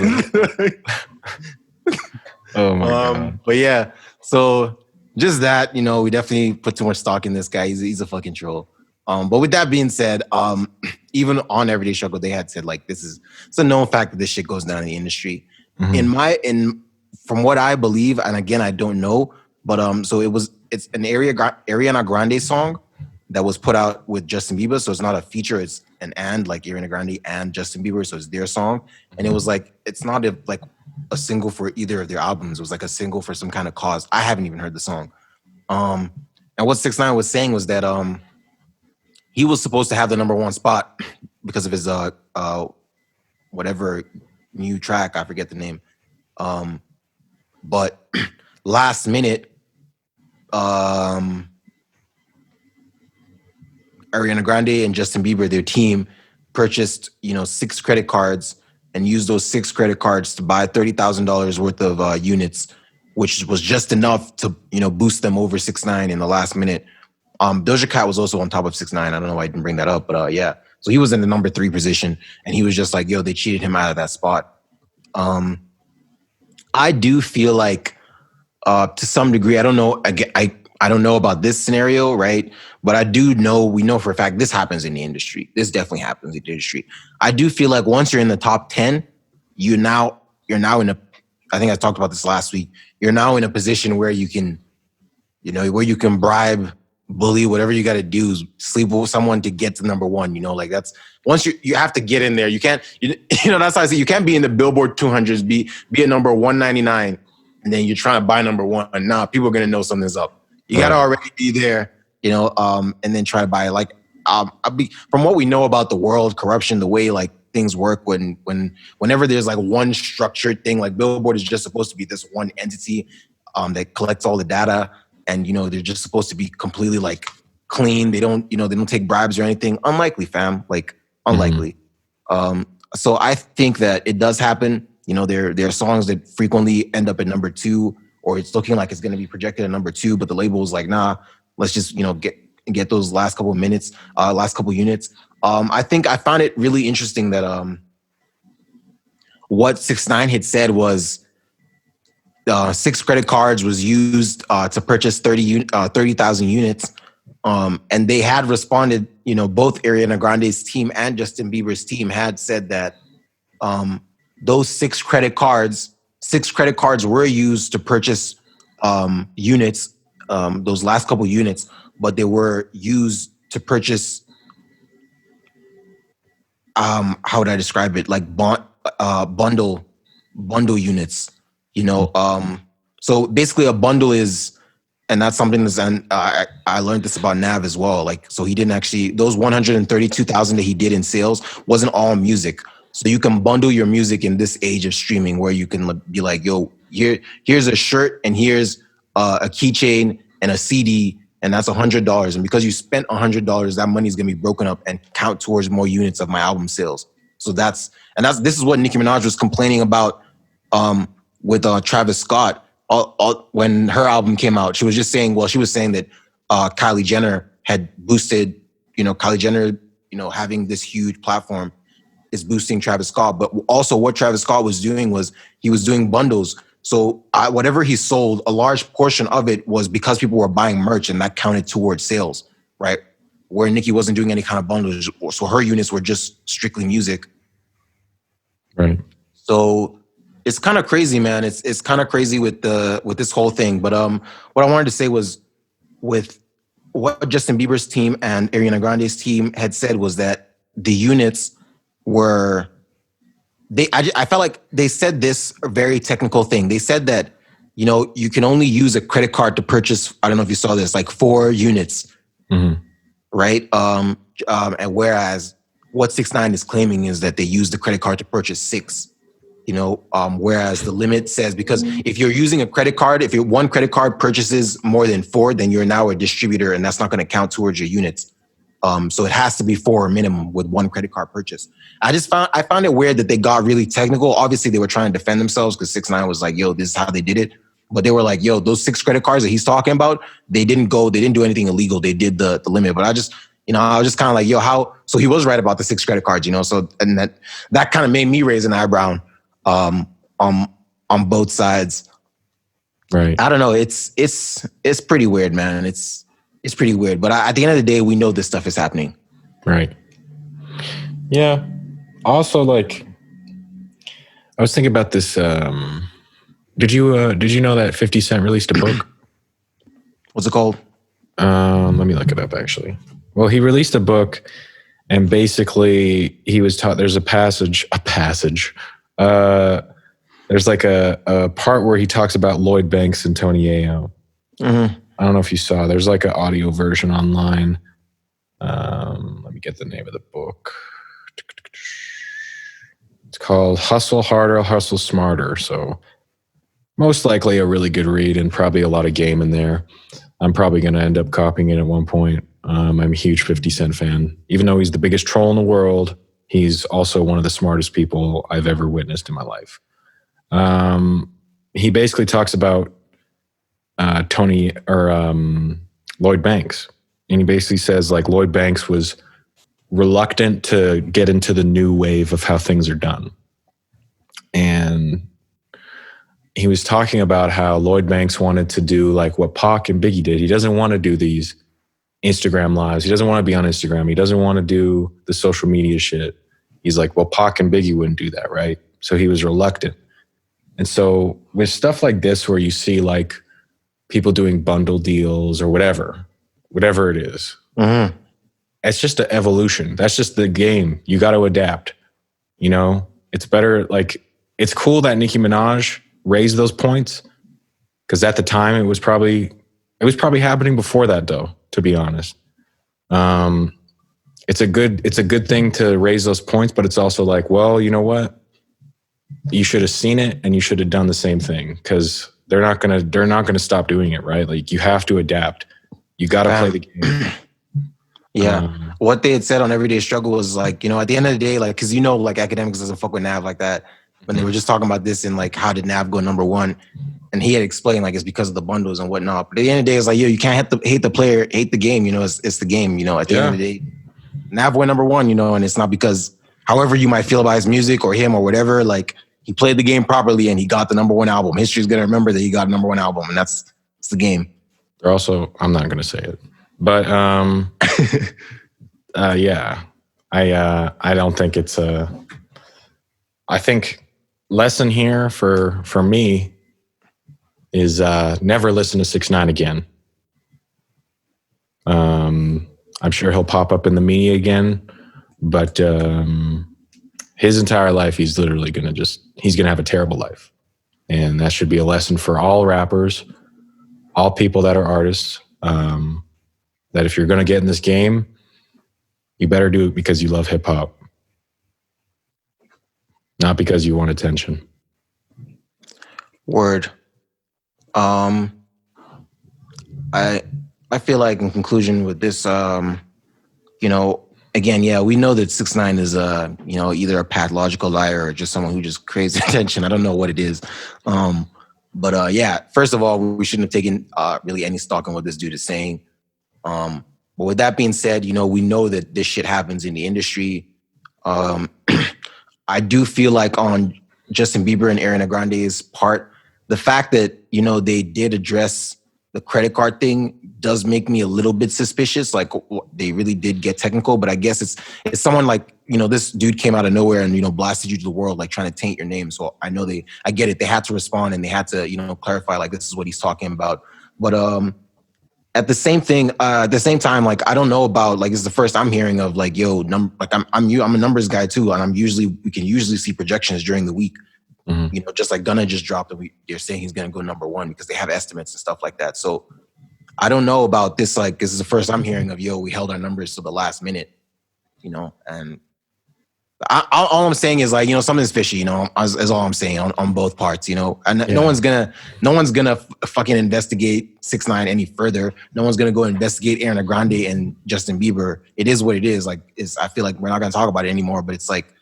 Oh my God. But yeah, so just that, you know, we definitely put too much stock in this guy. He's a fucking troll. But with that being said, even on Everyday Struggle, they had said like it's a known fact that this shit goes down in the industry. Mm-hmm. From what I believe, and again I don't know, but so it's an Ariana Grande song that was put out with Justin Bieber, so it's not a feature, it's an like Ariana Grande and Justin Bieber, so it's their song, and it was like it's not like a single for either of their albums. It was like a single for some kind of cause. I haven't even heard the song. And what 6ix9ine was saying was that he was supposed to have the number one spot because of his whatever new track, I forget the name. But last minute, Ariana Grande and Justin Bieber, their team, purchased 6 credit cards and used those 6 credit cards to buy $30,000 worth of units, which was just enough to boost them over 6ix9ine in the last minute. Doja Cat was also on top of 6ix9ine. I don't know why I didn't bring that up, but yeah. So he was in the number 3 position, and he was just like, yo, they cheated him out of that spot. I do feel like, to some degree, I don't know. I don't know about this scenario, right? But I do know, we know for a fact this happens in the industry. This definitely happens in the industry. I do feel like once you're in the top 10, you're now in a, I think I talked about this last week. You're now in a position where you can, where you can bribe, bully, whatever you got to do, sleep with someone to get to number 1. Like that's, once you have to get in there. You can't, that's how I say, you can't be in the Billboard 200s, be at number 199, and then you're trying to buy number 1. Nah, people are going to know something's up. You got to already be there, and then try to buy it. Like, from what we know about the world, corruption, the way like things work, whenever there's like one structured thing, like Billboard is just supposed to be this one entity that collects all the data, and they're just supposed to be completely like clean. They don't take bribes or anything. Unlikely, fam. Like unlikely. Mm-hmm. So I think that it does happen. There are songs that frequently end up at number 2, or it's looking like it's going to be projected at number 2, but the label is like, nah, let's just get those last couple units. I think I found it really interesting that what 6ix9ine had said was 6 credit cards was used to purchase 30,000 units, and they had responded. Both Ariana Grande's team and Justin Bieber's team had said that those 6 credit cards were used to purchase units, those last couple units, but they were used to purchase, how would I describe it? Like bundle units, so basically a bundle is, and that's something that's, and I learned this about Nav as well. Like, so he didn't actually, those 132,000 that he did in sales wasn't all music. So you can bundle your music in this age of streaming, where you can be like, yo, here's a shirt, and here's a keychain and a CD, and that's $100. And because you spent $100, that money is gonna be broken up and count towards more units of my album sales. So this is what Nicki Minaj was complaining about with Travis Scott. When her album came out, she was just saying, that Kylie Jenner had boosted, Kylie Jenner, having this huge platform is boosting Travis Scott. But also what Travis Scott was doing was he was doing bundles. So whatever he sold, a large portion of it was because people were buying merch, and that counted towards sales, right? Where Nicki wasn't doing any kind of bundles. So her units were just strictly music. Right. So it's kind of crazy, man. It's kind of crazy with this whole thing. But what I wanted to say was, with what Justin Bieber's team and Ariana Grande's team had said, was that the units were I felt like they said this very technical thing. They said that, you can only use a credit card to purchase, I don't know if you saw this, like 4 units, right? And whereas what 6ix9ine is claiming is that they use the credit card to purchase 6, whereas the limit says, because if you're using a credit card, if one credit card purchases more than 4, then you're now a distributor, and that's not going to count towards your units. So it has to be 4 minimum with one credit card purchase. I found it weird that they got really technical. Obviously, they were trying to defend themselves because 6ix9ine was like, "Yo, this is how they did it." But they were like, "Yo, those 6 credit cards that he's talking about, they didn't do anything illegal. They did the limit." But I was just kind of like, "Yo, how?" So he was right about the 6 credit cards, So, and that kind of made me raise an eyebrow, on both sides. Right. I don't know. It's pretty weird, man. It's pretty weird. But at the end of the day, we know this stuff is happening. Right. Yeah. Also, like, I was thinking about this. Did you know that 50 Cent released a book? What's it called? Let me look it up, actually. Well, he released a book, and basically he was taught, there's a passage. There's like a part where he talks about Lloyd Banks and Tony Ayo. Mm-hmm. I don't know if you saw. There's like an audio version online. Let me get the name of the book. It's called Hustle Harder, Hustle Smarter. So most likely a really good read, and probably a lot of game in there. I'm probably going to end up copying it at one point. I'm a huge 50 Cent fan. Even though he's the biggest troll in the world, he's also one of the smartest people I've ever witnessed in my life. He basically talks about Lloyd Banks. And he basically says, like, Lloyd Banks was reluctant to get into the new wave of how things are done. And he was talking about how Lloyd Banks wanted to do like what Pac and Biggie did. He doesn't want to do these Instagram lives. He doesn't want to be on Instagram. He doesn't want to do the social media shit. He's like, well, Pac and Biggie wouldn't do that, right? So he was reluctant. And so with stuff like this, where you see like people doing bundle deals or whatever it is, it's just an evolution. That's just the game. You got to adapt. It's better. Like, it's cool that Nicki Minaj raised those points, because at the time it was probably happening before that, though, to be honest. It's a good thing to raise those points, but it's also like, well, you know what? You should have seen it and you should have done the same thing, because they're not gonna stop doing it, right? Like, you have to adapt. You got to play the game. Yeah. What they had said on Everyday Struggle was like, at the end of the day, like, because like Academics doesn't fuck with Nav like that. When they were just talking about this and like, how did Nav go number 1? And he had explained like it's because of the bundles and whatnot. But at the end of the day, it's like, yo, you can't hate the player, hate the game. It's the game. At the end of the day, Nav went number 1. And it's not because, however you might feel about his music or him or whatever, like, he played the game properly and he got the number 1 album. History's gonna remember that he got a number 1 album, and it's the game. They're also, I'm not gonna say it, but yeah, I don't think it's I think lesson here for me is never listen to 6ix9ine again. I'm sure he'll pop up in the media again, but his entire life, he's literally he's gonna have a terrible life. And that should be a lesson for all rappers, all people that are artists, that if you're gonna get in this game, you better do it because you love hip hop, not because you want attention. Word. I feel like in conclusion with this, you know, again, yeah, we know that 6ix9ine is either a pathological liar or just someone who just craves attention. I don't know what it is. But yeah, first of all, we shouldn't have taken really any stock in what this dude is saying. But with that being said, we know that this shit happens in the industry. Um, I do feel like on Justin Bieber and Ariana Grande's part, the fact that they did address the credit card thing does make me a little bit suspicious. Like they really did get technical, but I guess it's someone like this dude came out of nowhere and blasted you to the world, like trying to taint your name. So I know I get it. They had to respond and they had to clarify like this is what he's talking about. But at the same time, like I don't know about like it's the first I'm hearing of like I'm a numbers guy too, and we can usually see projections during the week. Mm-hmm. Just like Gunna just dropped, they're saying he's gonna go number one because they have estimates and stuff like that. So I don't know about this. Like this is the first I'm hearing of we held our numbers to the last minute, and all I'm saying is like something's fishy, is all I'm saying on both parts, and no one's gonna fucking investigate 6ix9ine any further. No one's gonna go investigate Ariana Grande and Justin Bieber. It is what it is. Like I feel like we're not gonna talk about it anymore. But it's like,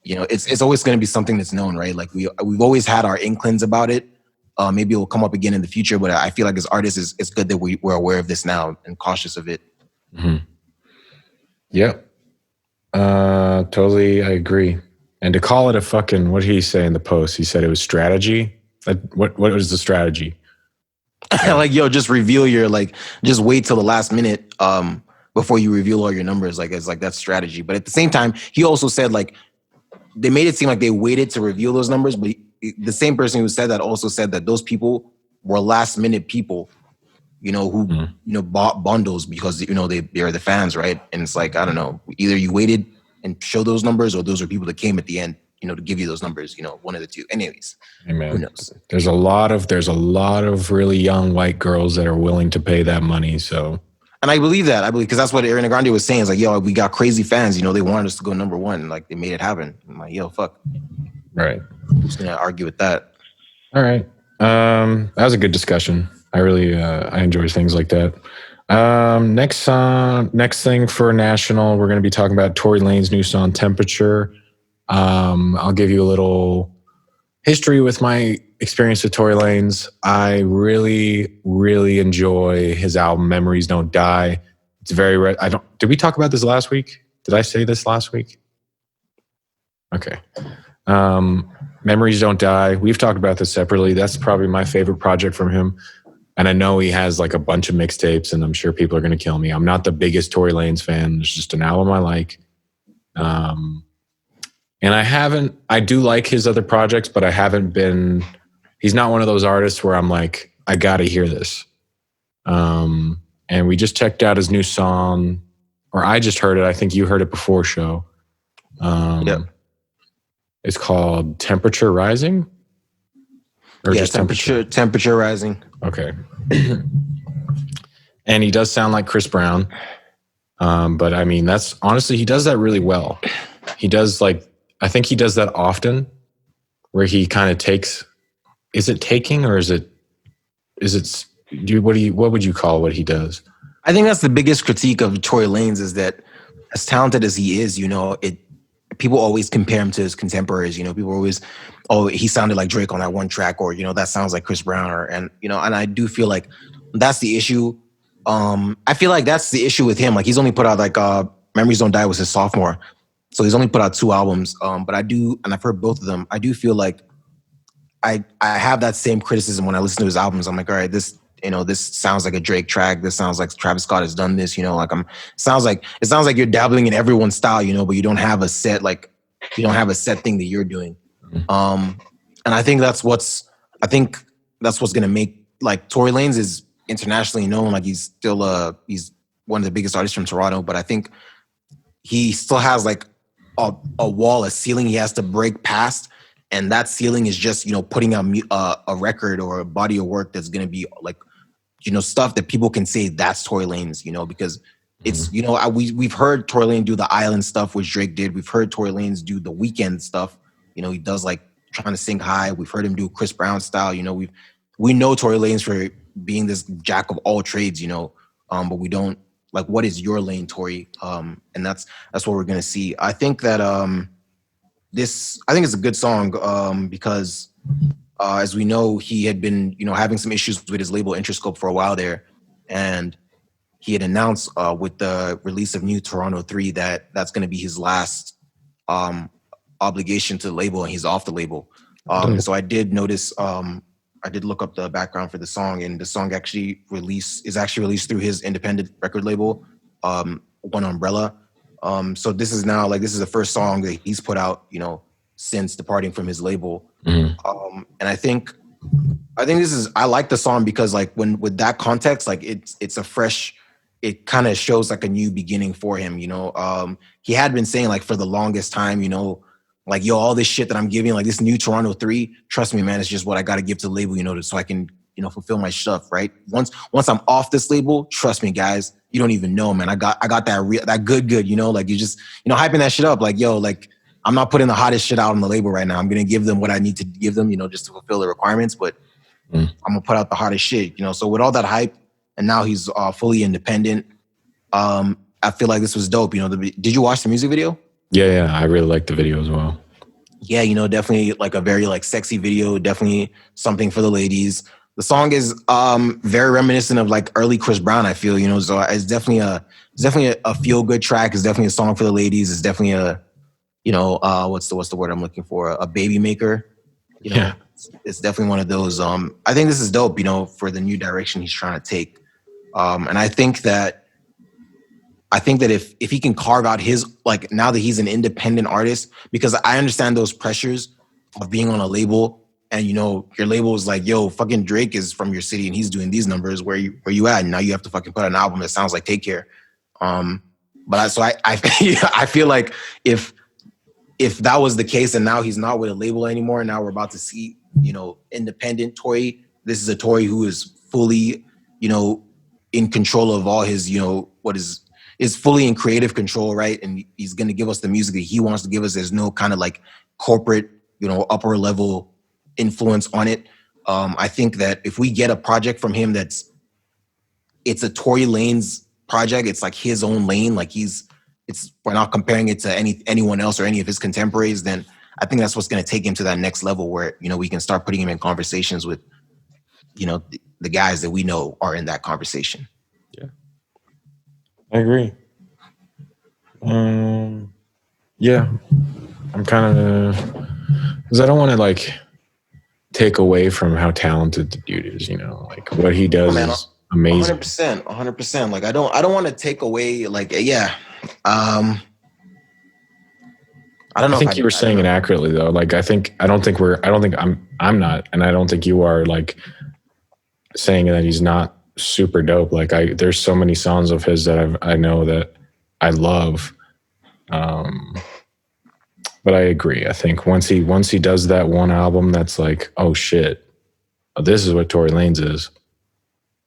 it's always gonna be something that's known, right? Like we've always had our inklings about it. Maybe it will come up again in the future, but I feel like as artists, it's good that we're aware of this now and cautious of it. Mm-hmm. Yeah. Totally, I agree. And to call it a fucking, what did he say in the post? He said it was strategy. What was the strategy? Like, just reveal just wait till the last minute before you reveal all your numbers. Like, it's like that's strategy. But at the same time, he also said like they made it seem like they waited to reveal those numbers. But the same person who said that also said that those people were last minute people, who bought bundles because they're the fans, right? And it's like, I don't know, either you waited and show those numbers, or those are people that came at the end, to give you those numbers. One of the two. Anyways, Amen. Who knows? There's a lot of really young white girls that are willing to pay that money. So, and I believe because that's what Ariana Grande was saying. It's like, we got crazy fans. They wanted us to go number one. Like they made it happen. I'm like, fuck. Right. Who's gonna argue with that? All right. That was a good discussion. I really I enjoy things like that. Next thing for national, we're going to be talking about Tory Lanez new song Temperature. I'll give you a little history with my experience with Tory Lanez. I really, really enjoy his album Memories Don't Die. It's very did we talk about this last week? Did I say this last week? Okay. Memories Don't Die. We've talked about this separately. That's probably my favorite project from him. And I know he has like a bunch of mixtapes, and I'm sure people are going to kill me. I'm not the biggest Tory Lanez fan. It's just an album I like. And I do like his other projects, but he's not one of those artists where I'm like, I got to hear this. And we just checked out his new song, or I just heard it. I think you heard it before show. Yep. It's called Temperature Rising. Or just temperature rising. Okay. And he does sound like Chris Brown. But I mean, that's honestly, he does that really well. He does I think he does that often where he kind of takes, is it taking or what would you call what he does? I think that's the biggest critique of Tory Lanez is that as talented as he is, people always compare him to his contemporaries. People always, he sounded like Drake on that one track, or that sounds like Chris Brown, and I do feel like that's the issue. I feel like that's the issue with him. Like he's only put out Memories Don't Die was his sophomore, so he's only put out 2 albums. But I do, and I've heard both of them. I do feel like I have that same criticism when I listen to his albums. I'm like, all right, this sounds like a Drake track. This sounds like Travis Scott has done this. It sounds like you're dabbling in everyone's style, but you don't have a set thing that you're doing. And I think that's what's gonna make like Tory Lanez is internationally known. Like he's still he's one of the biggest artists from Toronto, but I think he still has like a wall, a ceiling he has to break past. And that ceiling is just, putting out a record or a body of work that's going to be like, stuff that people can say that's Tory Lanez, because it's, we've heard Tory Lanez do the Island stuff, which Drake did. We've heard Tory Lanez do the Weekend stuff. He does like trying to sing high. We've heard him do Chris Brown style. We know Tory Lanez for being this jack of all trades, but we don't like, what is your lane, Tori? And that's what we're gonna see. I think that I think it's a good song because as we know, he had been having some issues with his label Interscope for a while there, and he had announced with the release of New Toronto 3 that that's going to be his last obligation to the label, and he's off the label. So I did notice, I did look up the background for the song, and the song is actually released through his independent record label, One Umbrella. So this is the first song that he's put out, since departing from his label. And I think I like the song because like with that context, like it's a fresh, it kind of shows like a new beginning for him. He had been saying like for the longest time, like, yo, all this shit that I'm giving, like this New Toronto 3, trust me, man, it's just what I got to give to the label, so I can, fulfill my stuff, right? Once I'm off this label, trust me, guys, you don't even know, man. I got that good, like you just, hyping that shit up. Like, yo, like I'm not putting the hottest shit out on the label right now. I'm going to give them what I need to give them, just to fulfill the requirements, but I'm going to put out the hottest shit, So with all that hype, and now he's fully independent, I feel like this was dope. Did you watch the music video? Yeah, I really like the video as well. Yeah, definitely like a very like sexy video, definitely something for the ladies. The song is very reminiscent of like early Chris Brown, I feel, so it's definitely a feel good track. It's definitely a song for the ladies. It's definitely a, what's the word I'm looking for? A baby maker. Yeah. It's definitely one of those. I think this is dope, for the new direction he's trying to take. And I think that if he can carve out his, like, now that he's an independent artist, because I understand those pressures of being on a label, and your label is like, yo, fucking Drake is from your city and he's doing these numbers, where you at? And now you have to fucking put out an album that sounds like Take Care. But I feel like if that was the case, and now he's not with a label anymore, and now we're about to see, independent Tory. This is a Tory who is fully, in control of all his, is fully in creative control, right? And he's going to give us the music that he wants to give us. There's no kind of like corporate, upper level influence on it. I think that if we get a project from him it's a Tory Lanez project, it's like his own lane, like we're not comparing it to anyone else or any of his contemporaries, then I think that's what's going to take him to that next level where, we can start putting him in conversations with, the guys that we know are in that conversation. Yeah, I agree. Yeah, I'm kind of, because I don't want to like take away from how talented the dude is, like what he does is amazing. 100%. Like I don't want to take away, like, yeah. I don't know. I think you were saying it accurately though. Like I don't think I'm not, and I don't think you are, like saying that he's not super dope. Like there's so many songs of his that I know that I love. But I agree. I think once he does that one album, that's like, oh shit, this is what Tory Lanez is.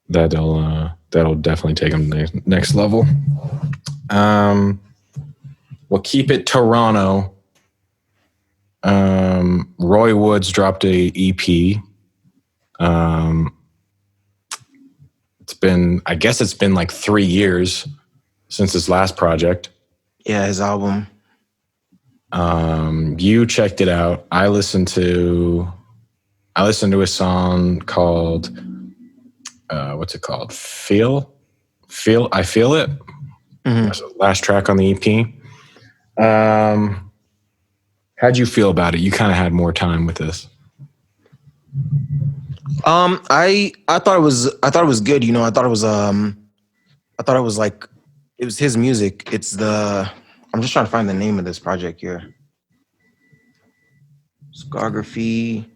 That'll definitely take him to the next level. We'll keep it Toronto. Roy Woods dropped a EP. It's been like 3 years since his last project. Yeah, his album. You checked it out. I listened to a song called what's it called? I Feel It. Mm-hmm. That's the last track on the EP. How'd you feel about it? You kind of had more time with this. I thought it was good. I thought it was like, it was his music. I'm just trying to find the name of this project here. Discography.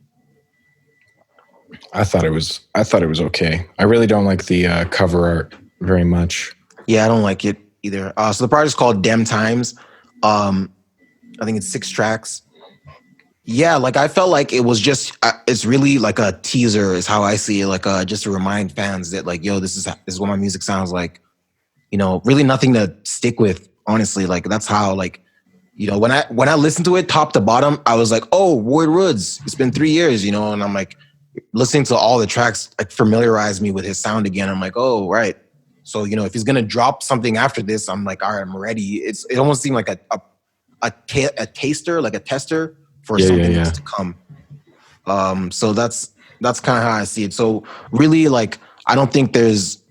I thought it was okay. I really don't like the cover art very much. Yeah, I don't like it either. So the project's called Dem Times. I think it's 6 tracks. Yeah, like I felt like it was just, it's really like a teaser is how I see it. Like just to remind fans that like, yo, this is what my music sounds like. Really nothing to stick with, honestly. Like that's how, like, when I listened to it top to bottom, I was like, oh, Roy Woods, it's been 3 years, and I'm like, listening to all the tracks like familiarized me with his sound again. I'm like, oh right. So if he's gonna drop something after this, I'm like, all right, I'm ready. It almost seemed like a taster, like a tester for something that's to come. So that's kind of how I see it. So really, like, I don't think there's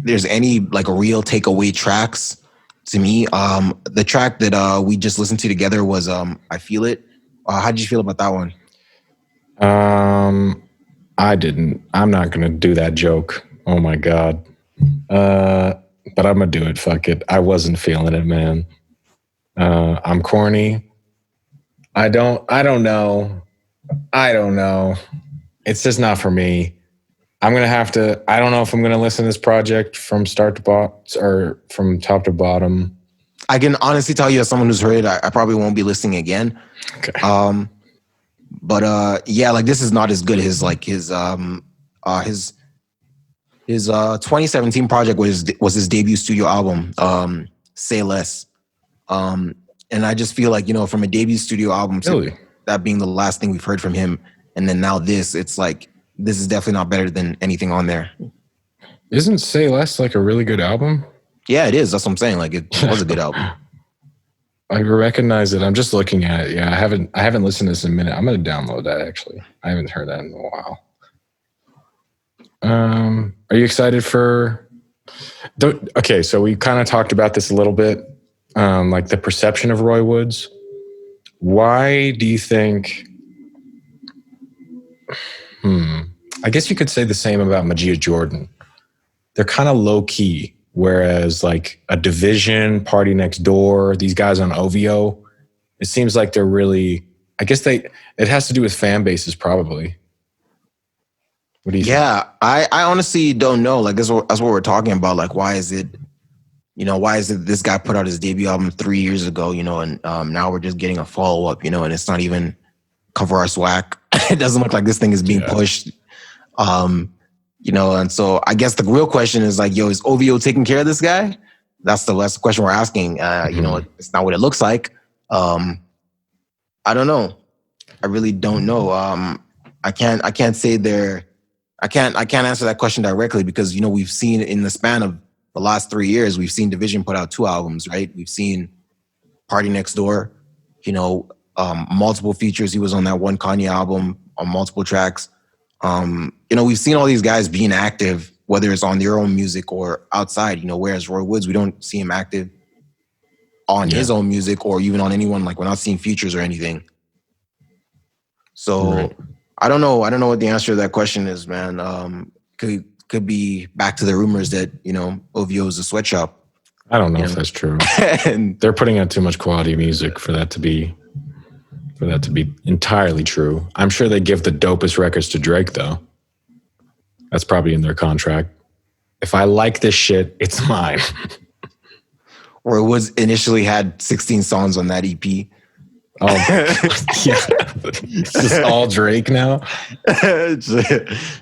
any like real takeaway tracks to me. The track that we just listened to together was I Feel It. How did you feel about that one? I didn't. I'm not gonna do that joke. Oh my god. But I'm gonna do it. Fuck it. I wasn't feeling it, man. I'm corny. I don't know. It's just not for me. I'm gonna have to. I don't know if I'm gonna listen to this project from start to bottom or from top to bottom. I can honestly tell you, as someone who's heard it, I probably won't be listening again. Okay. But yeah, like this is not as good as like his 2017 project was his debut studio album, Say Less. And I just feel like, from a debut studio album to that being the last thing we've heard from him, and then now this, it's like this is definitely not better than anything on there. Isn't Say Less like a really good album? Yeah, it is. That's what I'm saying. Like it was a good album. I recognize it. I'm just looking at it. Yeah, I haven't listened to this in a minute. I'm gonna download that actually. I haven't heard that in a while. Are you excited for? Okay, so we kind of talked about this a little bit, like the perception of Roy Woods. Why do you think? I guess you could say the same about Majia Jordan. They're kind of low key, whereas like a Division, Party Next Door, these guys on OVO, it seems like they're really. I guess it has to do with fan bases, probably. What do you think? I honestly don't know. Like that's what we're talking about. Like why is it this guy put out his debut album 3 years ago, and now we're just getting a follow-up, and it's not even cover our swag. It doesn't look like this thing is being pushed. And so I guess the real question is like, is OVO taking care of this guy? That's the question we're asking. It's not what it looks like. I don't know. I really don't know. I can't say I can't answer that question directly because, we've seen in the span of the last 3 years, we've seen Division put out 2 albums, right? We've seen Party Next Door, multiple features. He was on that one Kanye album on multiple tracks. We've seen all these guys being active, whether it's on their own music or outside, whereas Roy Woods, we don't see him active on his own music or even on anyone. Like we're not seeing features or anything. So right. I don't know what the answer to that question is, man. Could be back to the rumors that, OVO is a sweatshop. I don't know if that's true. And they're putting out too much quality music for that to be entirely true. I'm sure they give the dopest records to Drake, though. That's probably in their contract. If I like this shit, it's mine. Or it was initially had 16 songs on that EP. Oh, yeah. It's just all Drake now.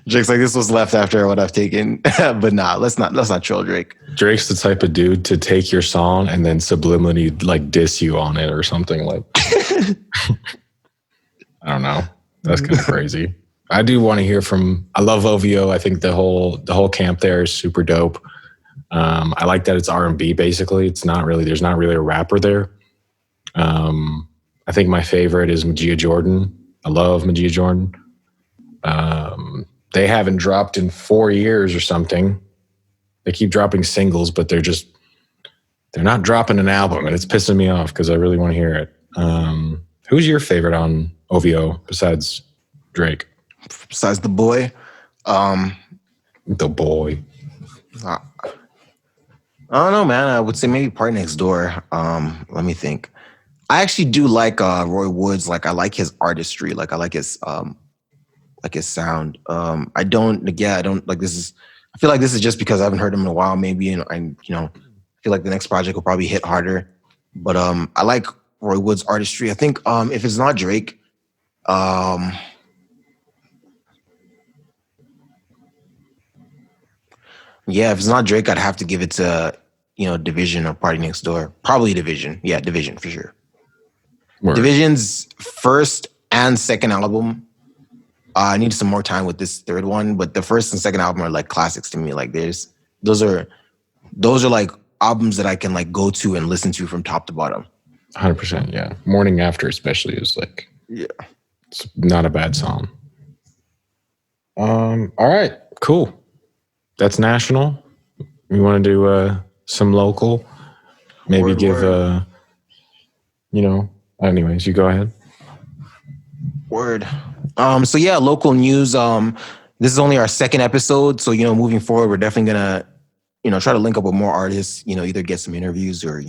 Drake's like, this was left after what I've taken. But nah, let's not troll Drake. Drake's the type of dude to take your song and then subliminally like diss you on it or something like. I don't know. That's kind of crazy. I do want to hear from. I love OVO. I think the whole camp there is super dope. I like that it's R&B basically. It's not really. There's not really a rapper there. I think my favorite is Majia Jordan. I love Majia Jordan. They haven't dropped in 4 years or something. They keep dropping singles, but they're not dropping an album, and it's pissing me off because I really want to hear it. Who's your favorite on OVO besides Drake? Besides the boy? The boy. I don't know, man. I would say maybe Party Next Door. Let me think. I actually do like Roy Woods. Like I like his artistry. Like I like his sound. I don't like this. I feel like this is just because I haven't heard him in a while, maybe, and I feel like the next project will probably hit harder. But I like Roy Woods' artistry. I think if it's not Drake, if it's not Drake, I'd have to give it to Division or Party Next Door. Probably Division. Yeah, Division for sure. Word. Division's first and second album I need some more time with this third one, but the first and second album are like classics to me. Like those are like albums that I can like go to and listen to from top to bottom. 100%. Yeah. Morning After, especially, is like, Yeah. it's not a bad song. All right, cool. That's national. We want to do some local. Maybe Word, give word. Anyways, you go ahead. Word. So yeah, local news. This is only our second episode, so moving forward, we're definitely gonna try to link up with more artists. Either get some interviews or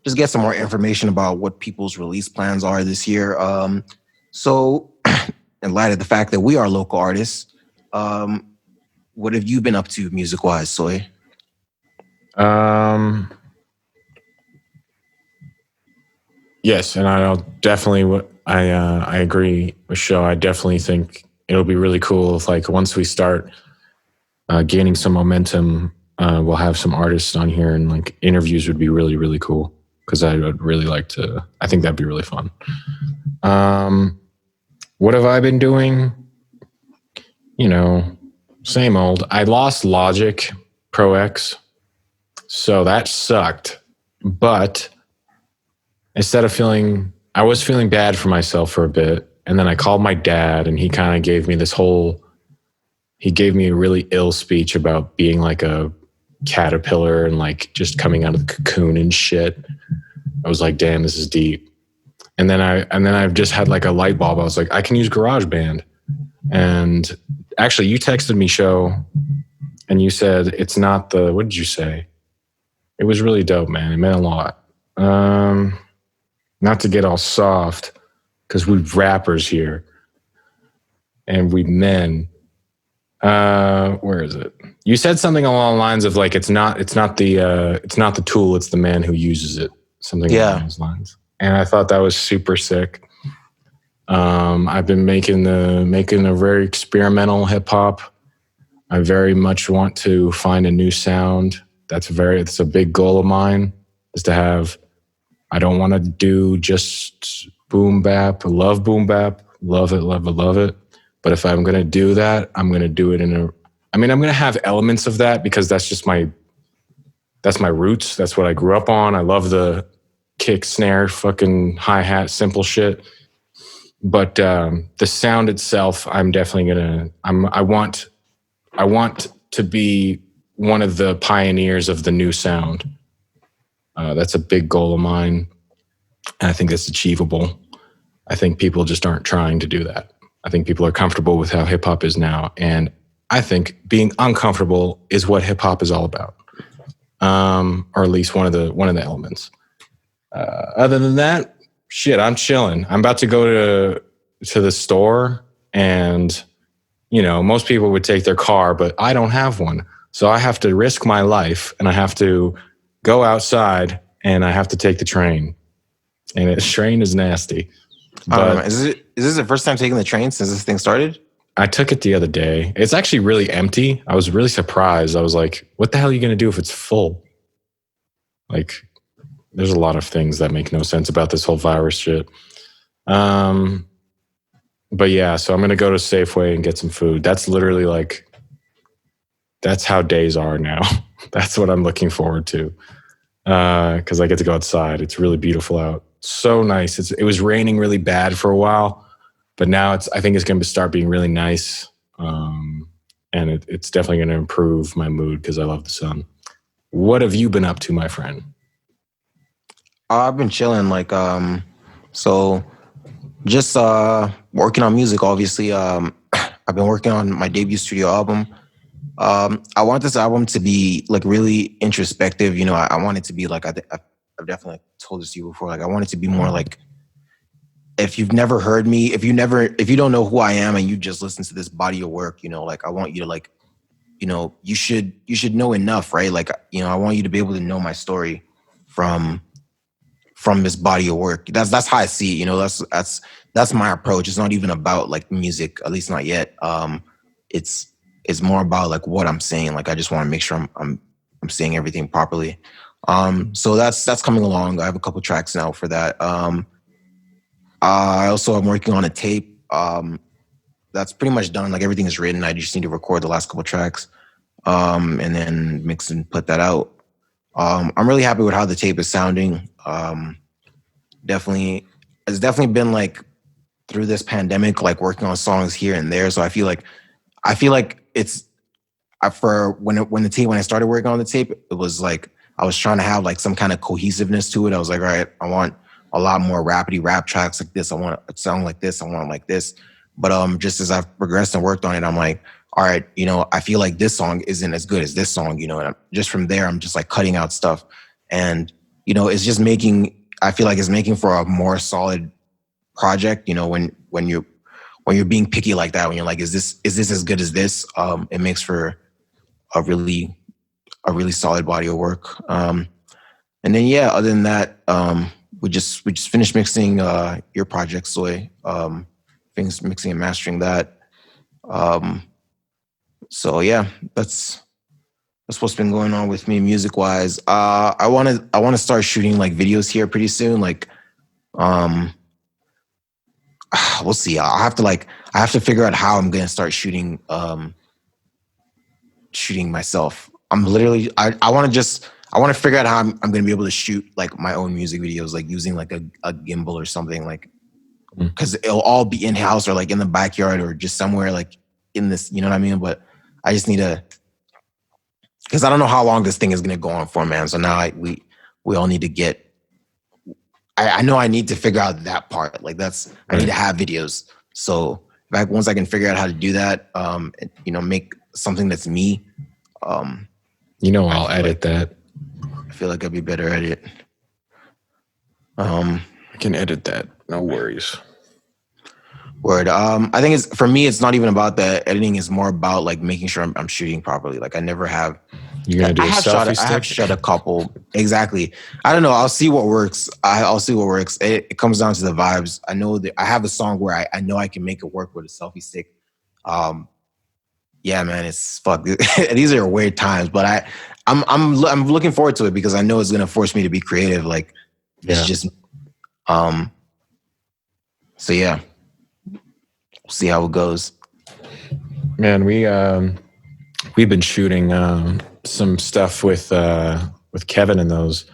just get some more information about what people's release plans are this year. So in light of the fact that we are local artists, what have you been up to music wise, Soy? Yes, and I'll definitely. I agree with Show. I definitely think it'll be really cool if, like, once we start gaining some momentum, we'll have some artists on here, and like interviews would be really, really cool because I would really like to. I think that'd be really fun. What have I been doing? Same old. I lost Logic Pro X, so that sucked. But I was feeling bad for myself for a bit. And then I called my dad and he kind of gave me he gave me a really ill speech about being like a caterpillar and like just coming out of the cocoon and shit. I was like, damn, this is deep. And then I've just had like a light bulb. I was like, I can use GarageBand. And actually you texted me, Show, and you said, it's not what did you say? It was really dope, man. It meant a lot. Not to get all soft, because we rappers here and we men. Where is it? You said something along the lines of like it's not the tool, it's the man who uses it. Something along those lines. And I thought that was super sick. I've been making a very experimental hip hop. I very much want to find a new sound. It's a big goal of mine, is to have. I don't want to do just boom bap. I love boom bap. Love it, love it, love it. But if I'm going to do that, I'm going to do it I'm going to have elements of that because that's my roots. That's what I grew up on. I love the kick, snare, fucking hi-hat, simple shit. But the sound itself, I'm definitely going to, I want to be one of the pioneers of the new sound. That's a big goal of mine, and I think that's achievable. I think people just aren't trying to do that. I think people are comfortable with how hip hop is now, and I think being uncomfortable is what hip hop is all about, or at least one of the elements. Other than that, shit, I'm chilling. I'm about to go to the store, and most people would take their car, but I don't have one, so I have to risk my life, and I have to go outside, and I have to take the train. And the train is nasty. But Is this the first time taking the train since this thing started? I took it the other day. It's actually really empty. I was really surprised. I was like, what the hell are you going to do if it's full? Like, there's a lot of things that make no sense about this whole virus shit. But yeah, so I'm going to go to Safeway and get some food. That's literally like, that's how days are now. That's what I'm looking forward to. Because I get to go outside. It's really beautiful out. So nice. It was raining really bad for a while, but now I think it's going to start being really nice. And it's definitely going to improve my mood because I love the sun. What have you been up to, my friend? I've been chilling, like so just working on music. Obviously, I've been working on my debut studio album. I want this album to be like really introspective. I want it to be like I've definitely told this to you before. Like I want it to be more like, if you've never heard me, if you don't know who I am and you just listen to this body of work, like I want you to like, you should know enough, right? Like I want you to be able to know my story from this body of work. That's how I see it. That's my approach. It's not even about like music, at least not yet. It's more about like what I'm saying. Like I just want to make sure I'm saying everything properly. So that's coming along. I have a couple tracks now for that. I also am working on a tape that's pretty much done. Like everything is written. I just need to record the last couple tracks, and then mix and put that out. I'm really happy with how the tape is sounding. Definitely, it's definitely been like through this pandemic, like working on songs here and there. So I feel like it's for when I started working on the tape, it was like I was trying to have like some kind of cohesiveness to it. I was like, all right, I want a lot more rapidy rap tracks like this. I want a sound like this. I want it like this. But just as I've progressed and worked on it, I'm like, all right, I feel like this song isn't as good as this song, and just from there, I'm just like cutting out stuff. And, it's just I feel like it's making for a more solid project, when you're being picky like that, when you're like, is this as good as this? It makes for a really solid body of work. And then, yeah, other than that, we just finished mixing your project, Soy. Mixing and mastering that. So yeah, that's what's been going on with me music wise. I want to start shooting like videos here pretty soon. Like, we'll see. I have to figure out how I'm gonna start shooting myself. I'm literally I want to figure out how I'm gonna be able to shoot like my own music videos, like using like a gimbal or something, like because it'll all be in house or like in the backyard or just somewhere like in this, you know what I mean? But I just need to, because I don't know how long this thing is gonna go on for, man. So now we all need to get. I know I need to figure out that part. Like I need to have videos. So once I can figure out how to do that, make something that's me. I'll edit that. I feel like I'd be better at it. I can edit that. No worries. Word. I think for me, it's not even about the editing. It's more about like making sure I'm shooting properly. Like I never have. You're gonna do a selfie stick? I have shot a couple. Exactly. I don't know. I'll see what works. I'll see what works. It comes down to the vibes. I know that I have a song where I know I can make it work with a selfie stick. Yeah, man, it's fuck. These are weird times, but I'm looking forward to it because I know it's gonna force me to be creative. Like it's just So yeah, we'll see how it goes. Man, we've been shooting some stuff with Kevin and those,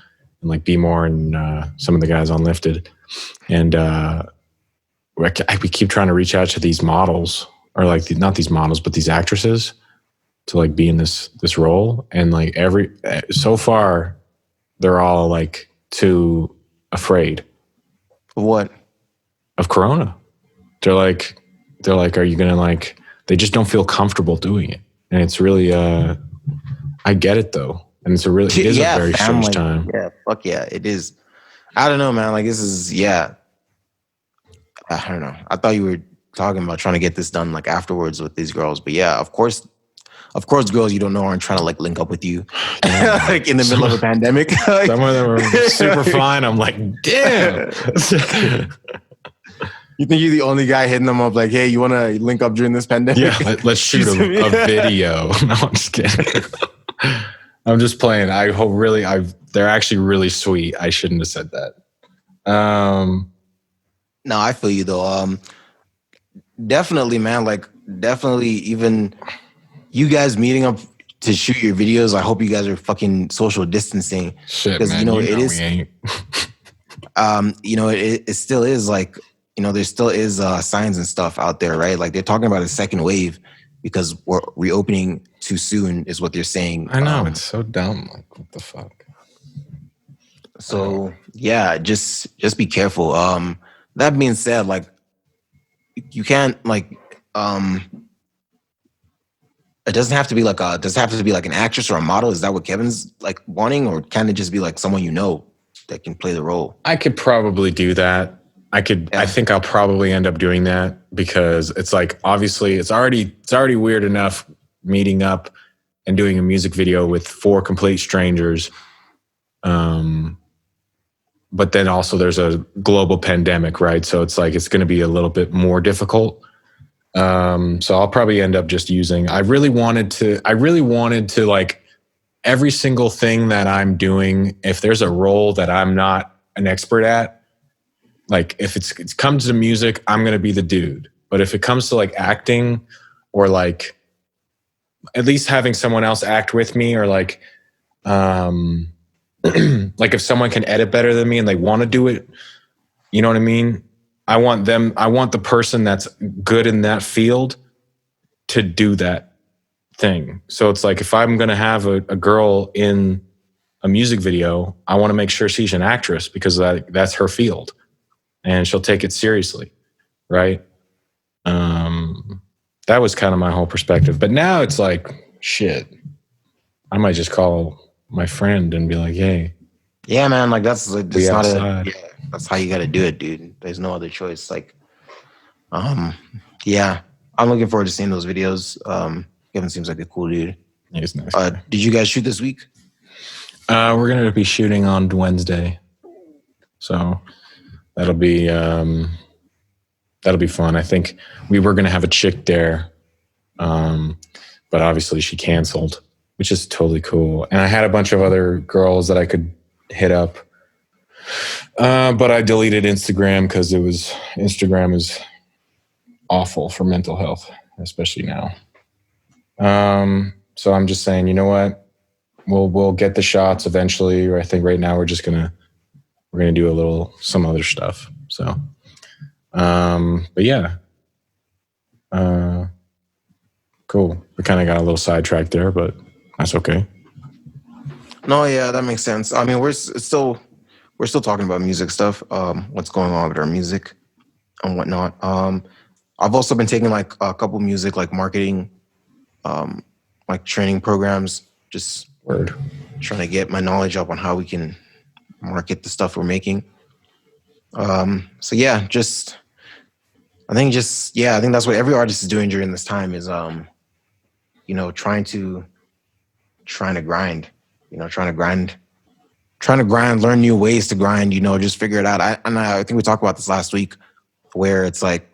and like Be More and some of the guys on Lifted, and we keep trying to reach out to these models, or like not these models, but these actresses, to like be in this role, and like so far, they're all like too afraid. What? Of Corona. They're like, are you gonna like? They just don't feel comfortable doing it, and it's really I get it though, and it is a very strange time. Yeah, fuck yeah, it is. I don't know, man. Like this is I don't know. I thought you were talking about trying to get this done like afterwards with these girls, but yeah, of course, girls you don't know aren't trying to like link up with you, like in the middle of a pandemic. Some of them are super fine. I'm like, damn. You think you're the only guy hitting them up like, hey, you want to link up during this pandemic? Yeah, let's shoot a video. No, I'm just kidding. I'm just playing. They're actually really sweet. I shouldn't have said that. No, I feel you though. Definitely, man. Like, definitely, even you guys meeting up to shoot your videos. I hope you guys are fucking social distancing. Shit, man. It is. We ain't. It still is like. There still is signs and stuff out there, right? Like they're talking about a second wave because we're reopening too soon is what they're saying. I know. It's so dumb. Like, what the fuck? So yeah, just be careful. That being said, like you can't like it doesn't have to be like an actress or a model. Is that what Kevin's like wanting, or can it just be like someone that can play the role? I could probably do that. I think I'll probably end up doing that because it's like, obviously it's already weird enough meeting up and doing a music video with 4 complete strangers. But then also there's a global pandemic, right? So it's like, it's going to be a little bit more difficult. So I'll probably end up just using, I really wanted to like every single thing that I'm doing. If there's a role that I'm not an expert at, like if it comes to music, I'm going to be the dude. But if it comes to like acting or like at least having someone else act with me, or like like if someone can edit better than me and they want to do it, you know what I mean? I want the person that's good in that field to do that thing. So it's like, if I'm going to have a girl in a music video, I want to make sure she's an actress, because that's her field and she'll take it seriously. Right. That was kind of my whole perspective. But now it's like, shit, I might just call my friend and be like, hey. Yeah, man. Like that's outside. That's how you got to do it, dude. There's no other choice. Like, yeah, I'm looking forward to seeing those videos. Kevin seems like a cool dude. He's nice. Did you guys shoot this week? We're going to be shooting on Wednesday. So that'll be fun. I think we were going to have a chick there, but obviously she canceled, which is totally cool. And I had a bunch of other girls that I could hit up, but I deleted Instagram because Instagram is awful for mental health, especially now. So I'm just saying, you know what? We'll get the shots eventually. Or I think right now we're gonna do some other stuff. So, but yeah, cool. We kind of got a little sidetracked there, but that's okay. No, yeah, that makes sense. I mean, we're still talking about music stuff. What's going on with our music and whatnot. I've also been taking like a couple music like marketing, like training programs. Just trying to get my knowledge up on how we can market the stuff we're making. So yeah, I think that's what every artist is doing during this time is, trying to grind, learn new ways to grind, just figure it out. I think we talked about this last week, where it's like,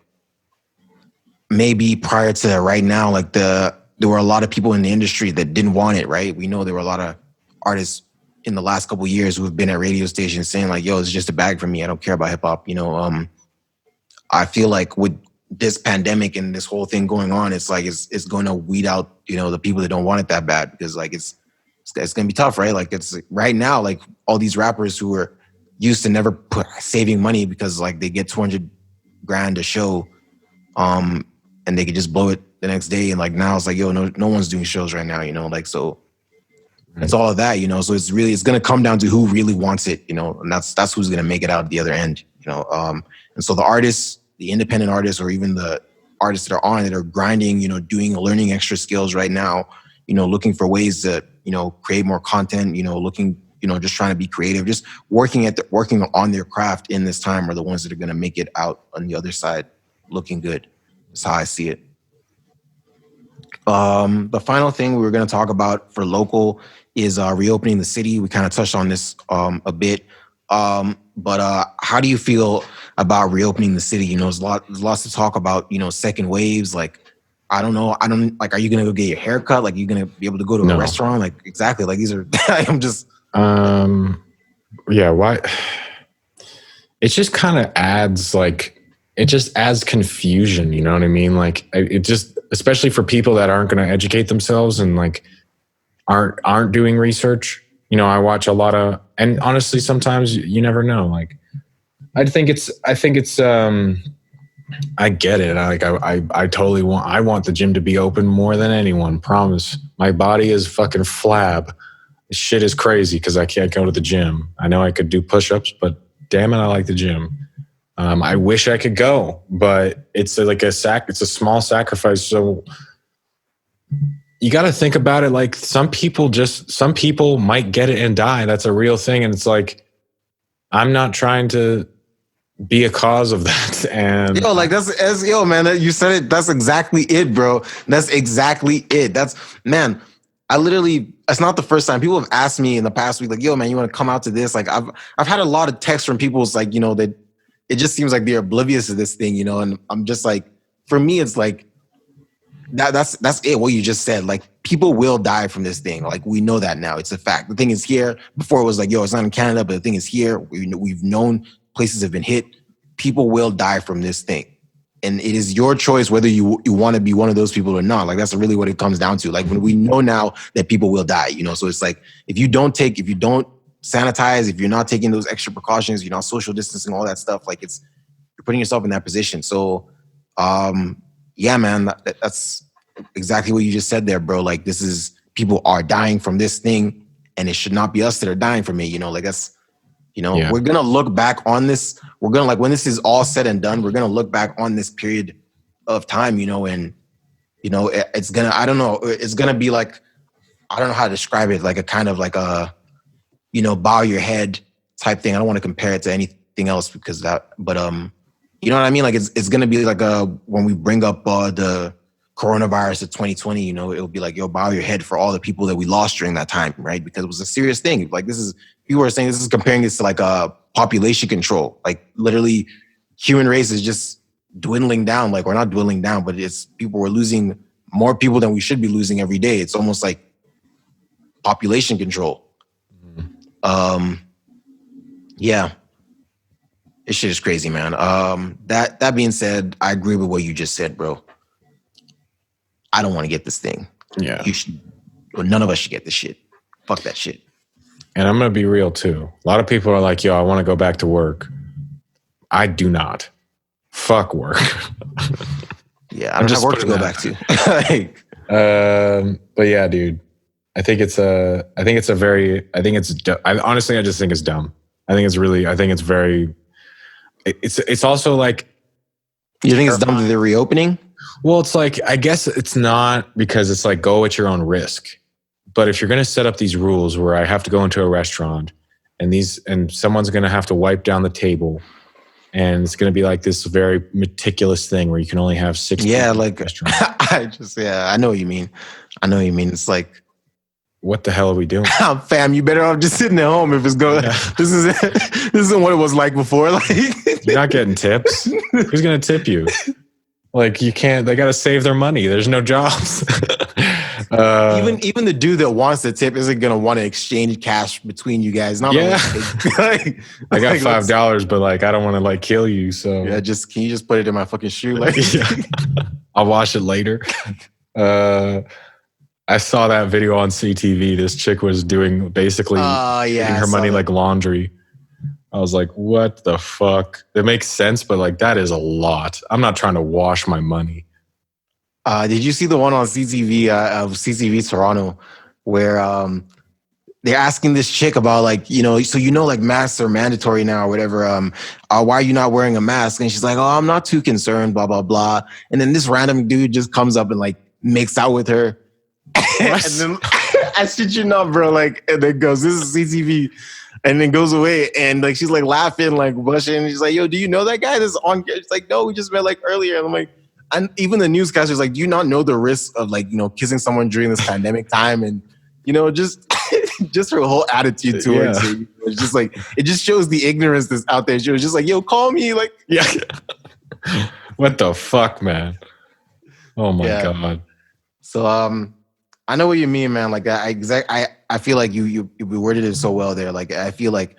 maybe prior to right now, like there were a lot of people in the industry that didn't want it, right? We know there were a lot of artists in the last couple of years who have been at radio stations saying like, yo, it's just a bag for me. I don't care about hip hop. I feel like with this pandemic and this whole thing going on, it's like, it's going to weed out, the people that don't want it that bad, because like, it's going to be tough, right? Like it's right now, like all these rappers who are used to never saving money because like they get 200 grand a show, and they could just blow it the next day. And like, now it's like, yo, no one's doing shows right now, like, so it's all of that, so it's going to come down to who really wants it, and that's who's going to make it out at the other end, and so the artists, the independent artists, or even the artists that are on it are grinding, learning extra skills right now, looking for ways to, create more content, looking, just trying to be creative, just working on their craft in this time are the ones that are going to make it out on the other side looking good. That's how I see it. The final thing we were going to talk about for local is reopening the city. We kind of touched on this a bit, but how do you feel about reopening the city? There's lots to talk about. Second waves. Like, I don't know. Are you going to go get your hair cut? Like, are you going to be able to go to a restaurant? Like, exactly. Like, these are. I'm just. Yeah. Why? It just kind of adds confusion. You know what I mean? Like, it just, especially for people that aren't going to educate themselves and like aren't doing research. I watch a lot of, and honestly, sometimes you never know. Like, I get it. I totally want the gym to be open more than anyone. Promise. My body is fucking flab. This shit is crazy because I can't go to the gym. I know I could do push-ups, but damn it, I like the gym. I wish I could go, but it's like it's a small sacrifice. So you got to think about it. Like some people might get it and die. That's a real thing. And it's like, I'm not trying to be a cause of that. And man, you said it. That's exactly it, bro. That's exactly it. It's not the first time people have asked me in the past week, like, yo, man, you want to come out to this? Like I've had a lot of texts from people. It's like, that it just seems like they're oblivious to this thing, and I'm just like, for me, it's like, that's it. What you just said, like people will die from this thing. Like we know that now. It's a fact. The thing is here. Before it was like, yo, it's not in Canada, but the thing is here. We've known places have been hit. People will die from this thing. And it is your choice whether you want to be one of those people or not. Like, that's really what it comes down to. Like, when we know now that people will die, you know, so it's like, if you don't sanitize, if you're not taking those extra precautions, you're not social distancing, all that stuff, like, you're putting yourself in that position. So, yeah, man, that's exactly what you just said there, bro. Like, people are dying from this thing, and it should not be us that are dying from it. You know, like, that's, you know, we're going to look back on this. We're going to, like, when this is all said and done, we're going to look back on this period of time, you know, and, you know, it's going to, I don't know, it's going to be like, I don't know how to describe it, like a kind of like a, you know, bow your head type thing. I don't want to compare it to anything else because but you know what I mean? Like, it's going to be like when we bring up the coronavirus of 2020, you know, it'll be like, yo, bow your head for all the people that we lost during that time, right? Because it was a serious thing. Like, people are saying this is comparing this to like a population control. Like, literally, human race is just dwindling down. Like, we're not dwindling down, but we're losing more people than we should be losing every day. It's almost like population control. Yeah. This shit is crazy, man. That being said, I agree with what you just said, bro. I don't want to get this thing. Yeah. None of us should get this shit. Fuck that shit. And I'm going to be real too. A lot of people are like, yo, I want to go back to work. I do not. Fuck work. Yeah, I don't have work to go back to. Like, but yeah, dude. I just think it's dumb. It's also like, you think it's dumb that they're reopening? Well, it's like, I guess it's not, because it's like, go at your own risk. But if you're going to set up these rules where I have to go into a restaurant and someone's going to have to wipe down the table, and it's going to be like this very meticulous thing where you can only have 6 people like in the restaurant. I know what you mean. It's like, what the hell are we doing? Fam, you better off just sitting at home if it's going. Yeah. This isn't what it was like before. Like, you're not getting tips. Who's going to tip you? Like, you can't. They got to save their money. There's no jobs. Even the dude that wants the tip isn't gonna want to exchange cash between you guys. Not I got $5, but like, I don't want to like kill you. So yeah, can you just put it in my fucking shoe? Like, I'll wash it later. I saw that video on CTV. This chick was doing basically getting her money like laundry. I was like, what the fuck? It makes sense, but like, that is a lot. I'm not trying to wash my money. Did you see the one on CTV of CTV Toronto where they're asking this chick about, like, you know, so, you know, like, masks are mandatory now or whatever. Why are you not wearing a mask? And she's like, oh, I'm not too concerned, blah, blah, blah. And then this random dude just comes up and like makes out with her. And then I shit you not, bro. Like, and then goes, this is CTV. And then goes away, and like, she's like laughing, like blushing. And she's like, yo, do you know that guy that's on? She's like, no, we just met like earlier. And I'm like, and even the newscaster's like, do you not know the risk of, like, you know, kissing someone during this pandemic time? And, you know, just her whole attitude towards it. It's just like, it just shows the ignorance that's out there. She was just like, yo, call me. Like, yeah. What the fuck, man? Oh my God. So, I know what you mean, man. Like, I feel like you worded it so well there. Like, I feel like,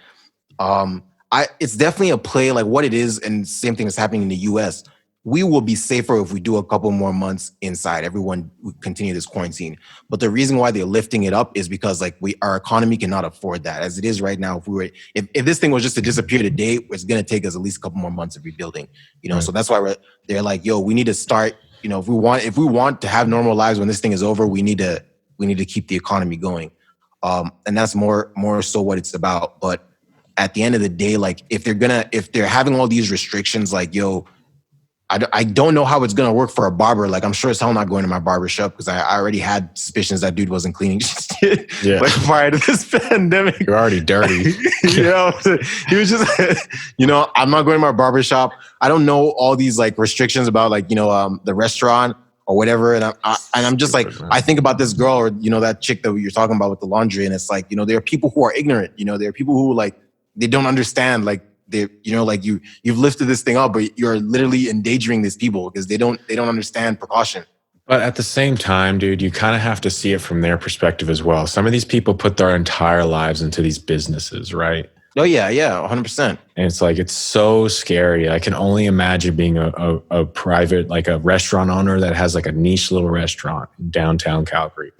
it's definitely a play, like what it is. And same thing is happening in the US. We will be safer if we do a couple more months inside. Everyone would continue this quarantine. But the reason why they're lifting it up is because, like, our economy cannot afford that. As it is right now, if this thing was just to disappear today, it's going to take us at least a couple more months of rebuilding. You know, right. So that's why they're like, yo, we need to start. You know, if we want to have normal lives when this thing is over, we need to keep the economy going. And that's more so what it's about. But at the end of the day, like, if they're having all these restrictions, like, yo, I don't know how it's going to work for a barber. Like, I'm sure as hell not going to my barber shop because I already had suspicions that dude wasn't cleaning shit like prior to this pandemic. You're already dirty. You know, he was just, you know, I'm not going to my barber shop. I don't know all these like restrictions about, like, you know, the restaurant or whatever. And I'm just like, I think about this girl, or, you know, that chick that you're talking about with the laundry. And it's like, you know, there are people who are ignorant. You know, there are people who, like, they don't understand, like, they, you know, like you've lifted this thing up, but you're literally endangering these people because they don't understand precaution. But at the same time, dude, you kind of have to see it from their perspective as well. Some of these people put their entire lives into these businesses, right? Oh yeah, 100%. And it's like, it's so scary. I can only imagine being a private, like a restaurant owner that has like a niche little restaurant in downtown Calgary.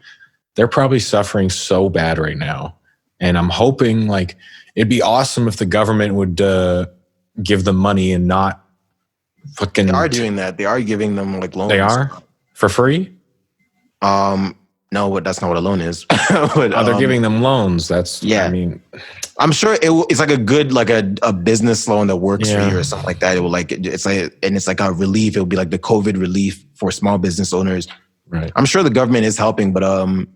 They're probably suffering so bad right now. And I'm hoping, like, it'd be awesome if the government would give them money and not fucking. They are doing that. They are giving them like loans. They are for free. No, but that's not what a loan is. But, they're giving them loans. That's, yeah. I mean, I'm sure it's like a good, like a business loan that works for you or something like that. It will like, it's like, and it's like a relief. It'll be like the COVID relief for small business owners. Right. I'm sure the government is helping, but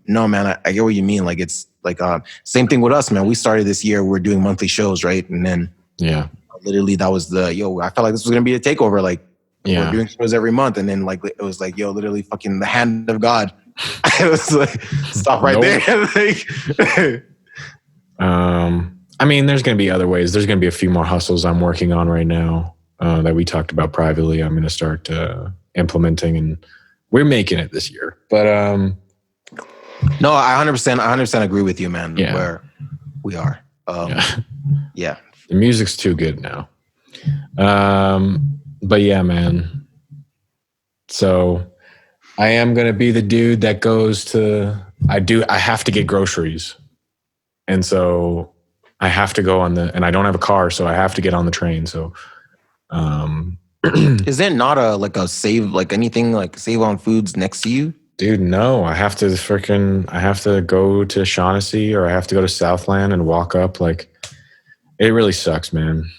no, man, I get what you mean. Like, it's like same thing with us, man. We started this year, we're doing monthly shows, right? And then literally that was I felt like this was gonna be a takeover. Like, we're doing shows every month, and then like it was like, literally fucking the hand of God. I was like, stop right there. Like, I mean, there's going to be other ways. There's going to be a few more hustles I'm working on right now that we talked about privately. I'm going to start implementing, and we're making it this year. But no, I 100% agree with you, man. Yeah. Where we are. Yeah. The music's too good now. But yeah, man. So I am going to be the dude that goes to, I have to get groceries. And so I have to go and I don't have a car, so I have to get on the train. So, is there not a save, like anything like Save on Foods next to you? Dude, no, I have to go to Shaughnessy, or I have to go to Southland and walk up. Like, it really sucks, man.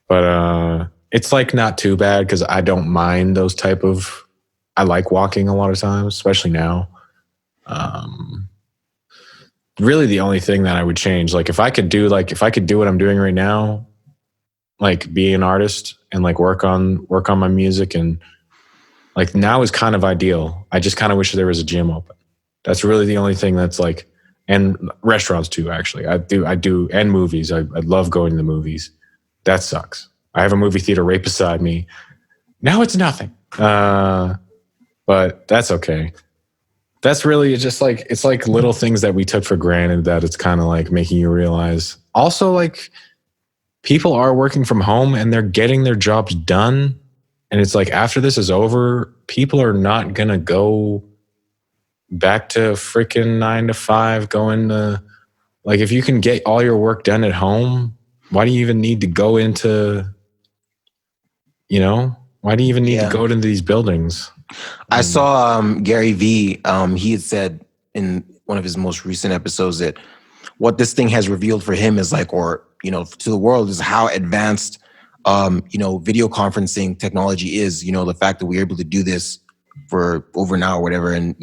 But, it's like not too bad, 'cause I don't mind those I like walking a lot of times, especially now. Really the only thing that I would change, like if I could do what I'm doing right now, like be an artist and like work on my music, and like now is kind of ideal. I just kind of wish there was a gym open. That's really the only thing that's like, and restaurants too, actually. I do, and movies. I love going to the movies. That sucks. I have a movie theater right beside me. Now it's nothing. But that's okay. That's really just like, it's like little things that we took for granted that it's kind of like making you realize. Also, like, people are working from home and they're getting their jobs done. And it's like, after this is over, people are not going to go back to freaking 9 to 5 going to, like, if you can get all your work done at home, why do you even need to go into, why do you even need to go to these buildings? I saw Gary Vee. He had said in one of his most recent episodes that what this thing has revealed for him is like, or, to the world, is how advanced, video conferencing technology is. The fact that we're able to do this for over an hour or whatever, and,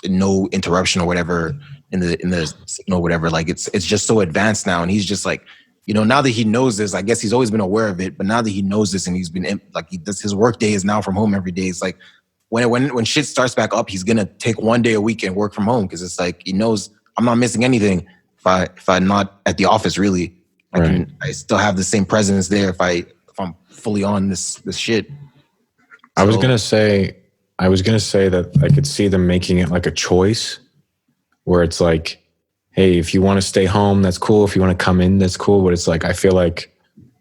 no interruption or whatever in the signal or whatever. Like, it's just so advanced now. And he's just like, now that he knows this, I guess he's always been aware of it, but now that he knows this and he's been like, his work day is now from home every day. It's like, when shit starts back up, he's gonna take one day a week and work from home, because it's like he knows I'm not missing anything if I'm not at the office. Really, I still have the same presence there if I'm fully on this shit. I was gonna say that I could see them making it like a choice, where it's like, hey, if you want to stay home, that's cool. If you want to come in, that's cool. But it's like, I feel like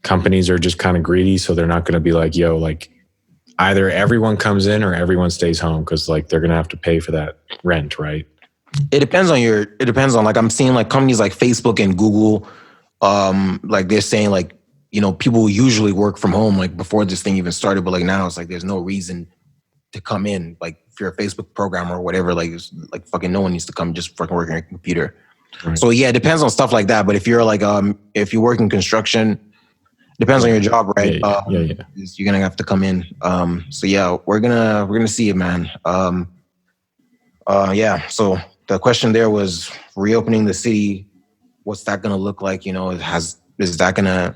companies are just kind of greedy, so they're not gonna be like, yo, like, either everyone comes in or everyone stays home, because like they're gonna have to pay for that rent, right? It depends on like, I'm seeing like companies like Facebook and Google, like they're saying like, people usually work from home like before this thing even started, but like now it's like there's no reason to come in. Like if you're a Facebook programmer or whatever, like it's like fucking no one needs to come, just fucking work on your computer. Right. So yeah, it depends on stuff like that. But if you're like if you work in construction, depends on your job, right? Yeah. You're gonna have to come in. So yeah, we're gonna see it, man. Yeah. So the question there was reopening the city. What's that gonna look like? Is that gonna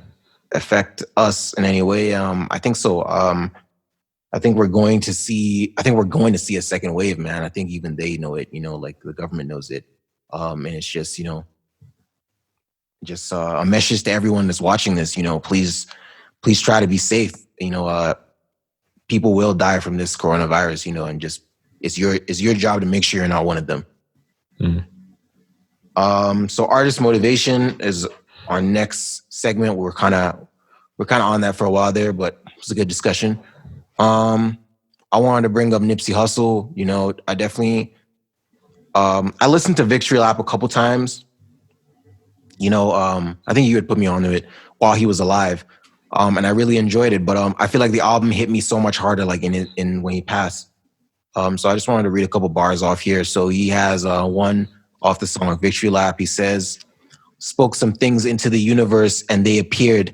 affect us in any way? I think so. I think we're going to see a second wave, man. I think even they know it. Like the government knows it. And it's just just a message to everyone that's watching this, please try to be safe. People will die from this coronavirus, and just it's your job to make sure you're not one of them. So artist motivation is our next segment. We're kind of on that for a while there, but it was a good discussion. Um, I wanted to bring up Nipsey Hussle. I definitely I listened to Victory Lap a couple times. I think you had put me onto it while he was alive, and I really enjoyed it. But I feel like the album hit me so much harder, like in when he passed. So I just wanted to read a couple bars off here. So he has one off the song Victory Lap. He says, "Spoke some things into the universe and they appeared.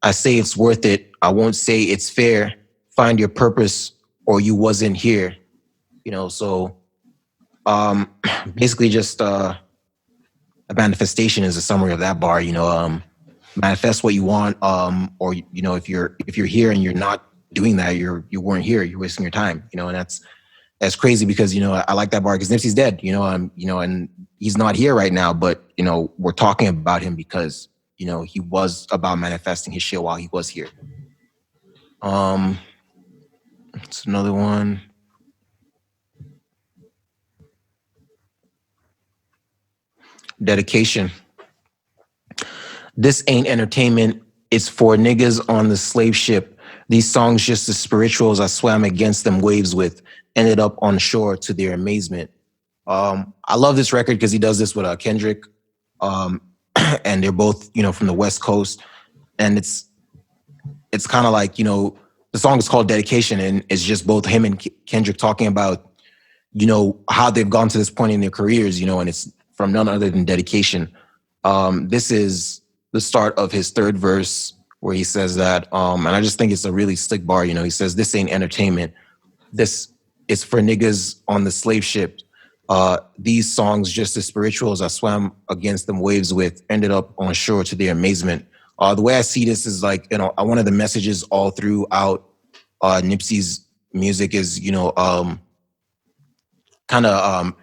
I say it's worth it. I won't say it's fair. Find your purpose or you wasn't here." So um, basically just a manifestation is a summary of that bar. Manifest what you want, or if you're here and you're not doing that, you weren't here. You're wasting your time. And that's crazy because I like that bar because Nipsey's dead. And he's not here right now, but we're talking about him because he was about manifesting his shit while he was here. It's another one. Dedication. This ain't entertainment. It's for niggas on the slave ship. These songs just the spirituals I swam against them waves with. Ended up on shore to their amazement. I love this record because he does this with Kendrick, and they're both from the West Coast, and it's kind of like the song is called Dedication, and it's just both him and Kendrick talking about how they've gone to this point in their careers, and it's from none other than dedication. This is the start of his third verse where he says that, and I just think it's a really slick bar. He says, "This ain't entertainment. This is for niggas on the slave ship. These songs, just as spirituals I swam against them waves with, ended up on shore to their amazement." The way I see this is like, one of the messages all throughout Nipsey's music is, kind of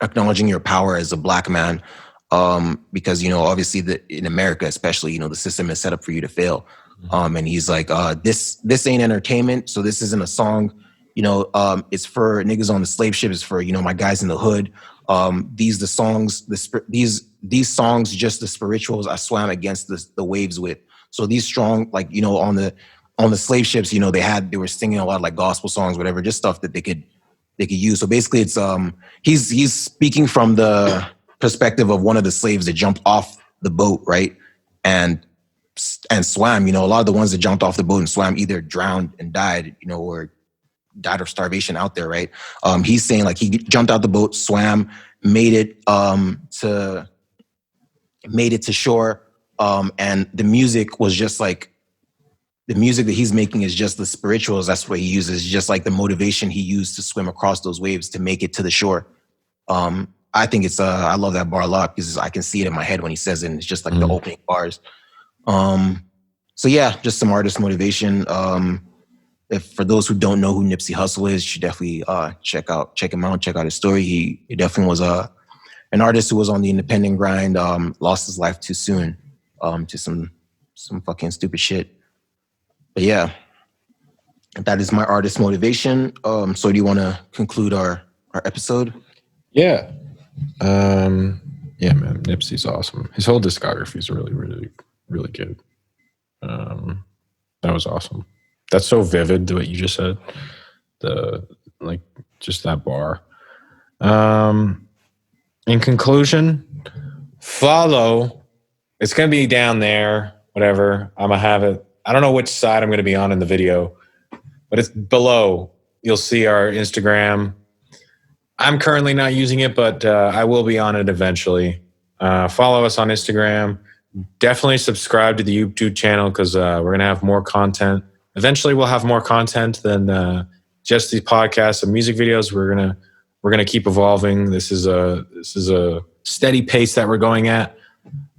acknowledging your power as a black man, because obviously in America especially, the system is set up for you to fail. And he's like, this ain't entertainment, so this isn't a song. It's for niggas on the slave ship. It's for my guys in the hood. These songs just the spirituals I swam against the waves with. So these strong, like on the slave ships, they were singing a lot of like gospel songs, whatever, just stuff that they could use. So basically, it's he's speaking from the perspective of one of the slaves that jumped off the boat, right, and swam. A lot of the ones that jumped off the boat and swam either drowned and died, or died of starvation out there, right? He's saying like he jumped out the boat, swam, made it to shore, and the music was just like the music that he's making is just the spirituals. That's what he uses, just like the motivation he used to swim across those waves to make it to the shore. I think I love that bar a lot because I can see it in my head when he says it, and it's just like the opening bars. So yeah, just some artist motivation. If for those who don't know who Nipsey Hussle is, you should definitely check him out, check out his story. He definitely was an artist who was on the independent grind, lost his life too soon to some fucking stupid shit. But yeah, that is my artist motivation. So do you want to conclude our episode? Yeah. Yeah, man, Nipsey's awesome. His whole discography is really, really, really good. That was awesome. That's so vivid, what you just said. Just that bar. In conclusion, follow. It's going to be down there, whatever. I'm going to have it. I don't know which side I'm going to be on in the video, but it's below. You'll see our Instagram. I'm currently not using it, but I will be on it eventually. Follow us on Instagram. Definitely subscribe to the YouTube channel because we're going to have more content. Eventually, we'll have more content than just these podcasts and music videos. We're gonna keep evolving. This is a steady pace that we're going at,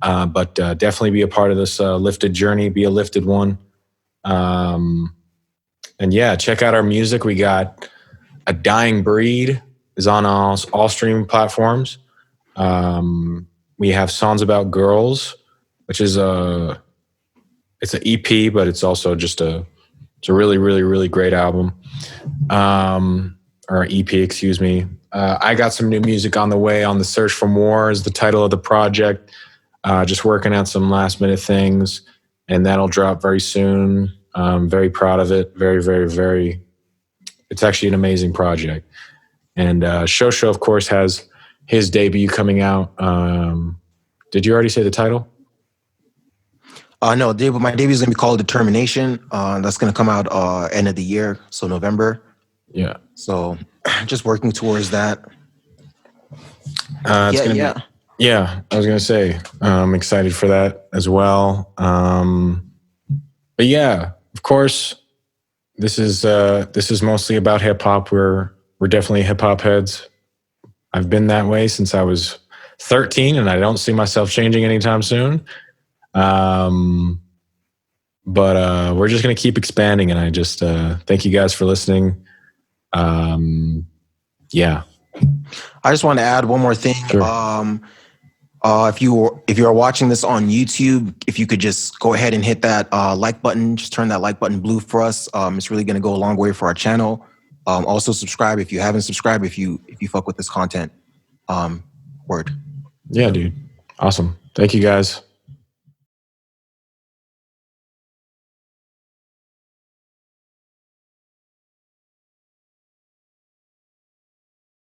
but definitely be a part of this lifted journey. Be a lifted one, and yeah, check out our music. We got A Dying Breed is on all streaming platforms. We have Songs About Girls, which is it's an EP, but it's also just it's a really, really, really great album. Or EP, excuse me. I got some new music on the way. On the Search for More is the title of the project. Just working out some last minute things, and that'll drop very soon. Very proud of it. Very, very, very. It's actually an amazing project. And Shosho, of course, has his debut coming out. Did you already say the title? No, my debut is going to be called Determination. That's going to come out end of the year, so November. Yeah. So just working towards that. I was going to say, I'm excited for that as well. But yeah, of course, this is mostly about hip hop. We're definitely hip hop heads. I've been that way since I was 13, and I don't see myself changing anytime soon. But we're just going to keep expanding, and I just thank you guys for listening. Yeah. I just want to add one more thing. Sure. If you are watching this on YouTube, if you could just go ahead and hit that like button, just turn that like button blue for us. It's really going to go a long way for our channel. Also subscribe if you haven't subscribed. If you fuck with this content, word. Yeah, dude. Awesome. Thank you guys.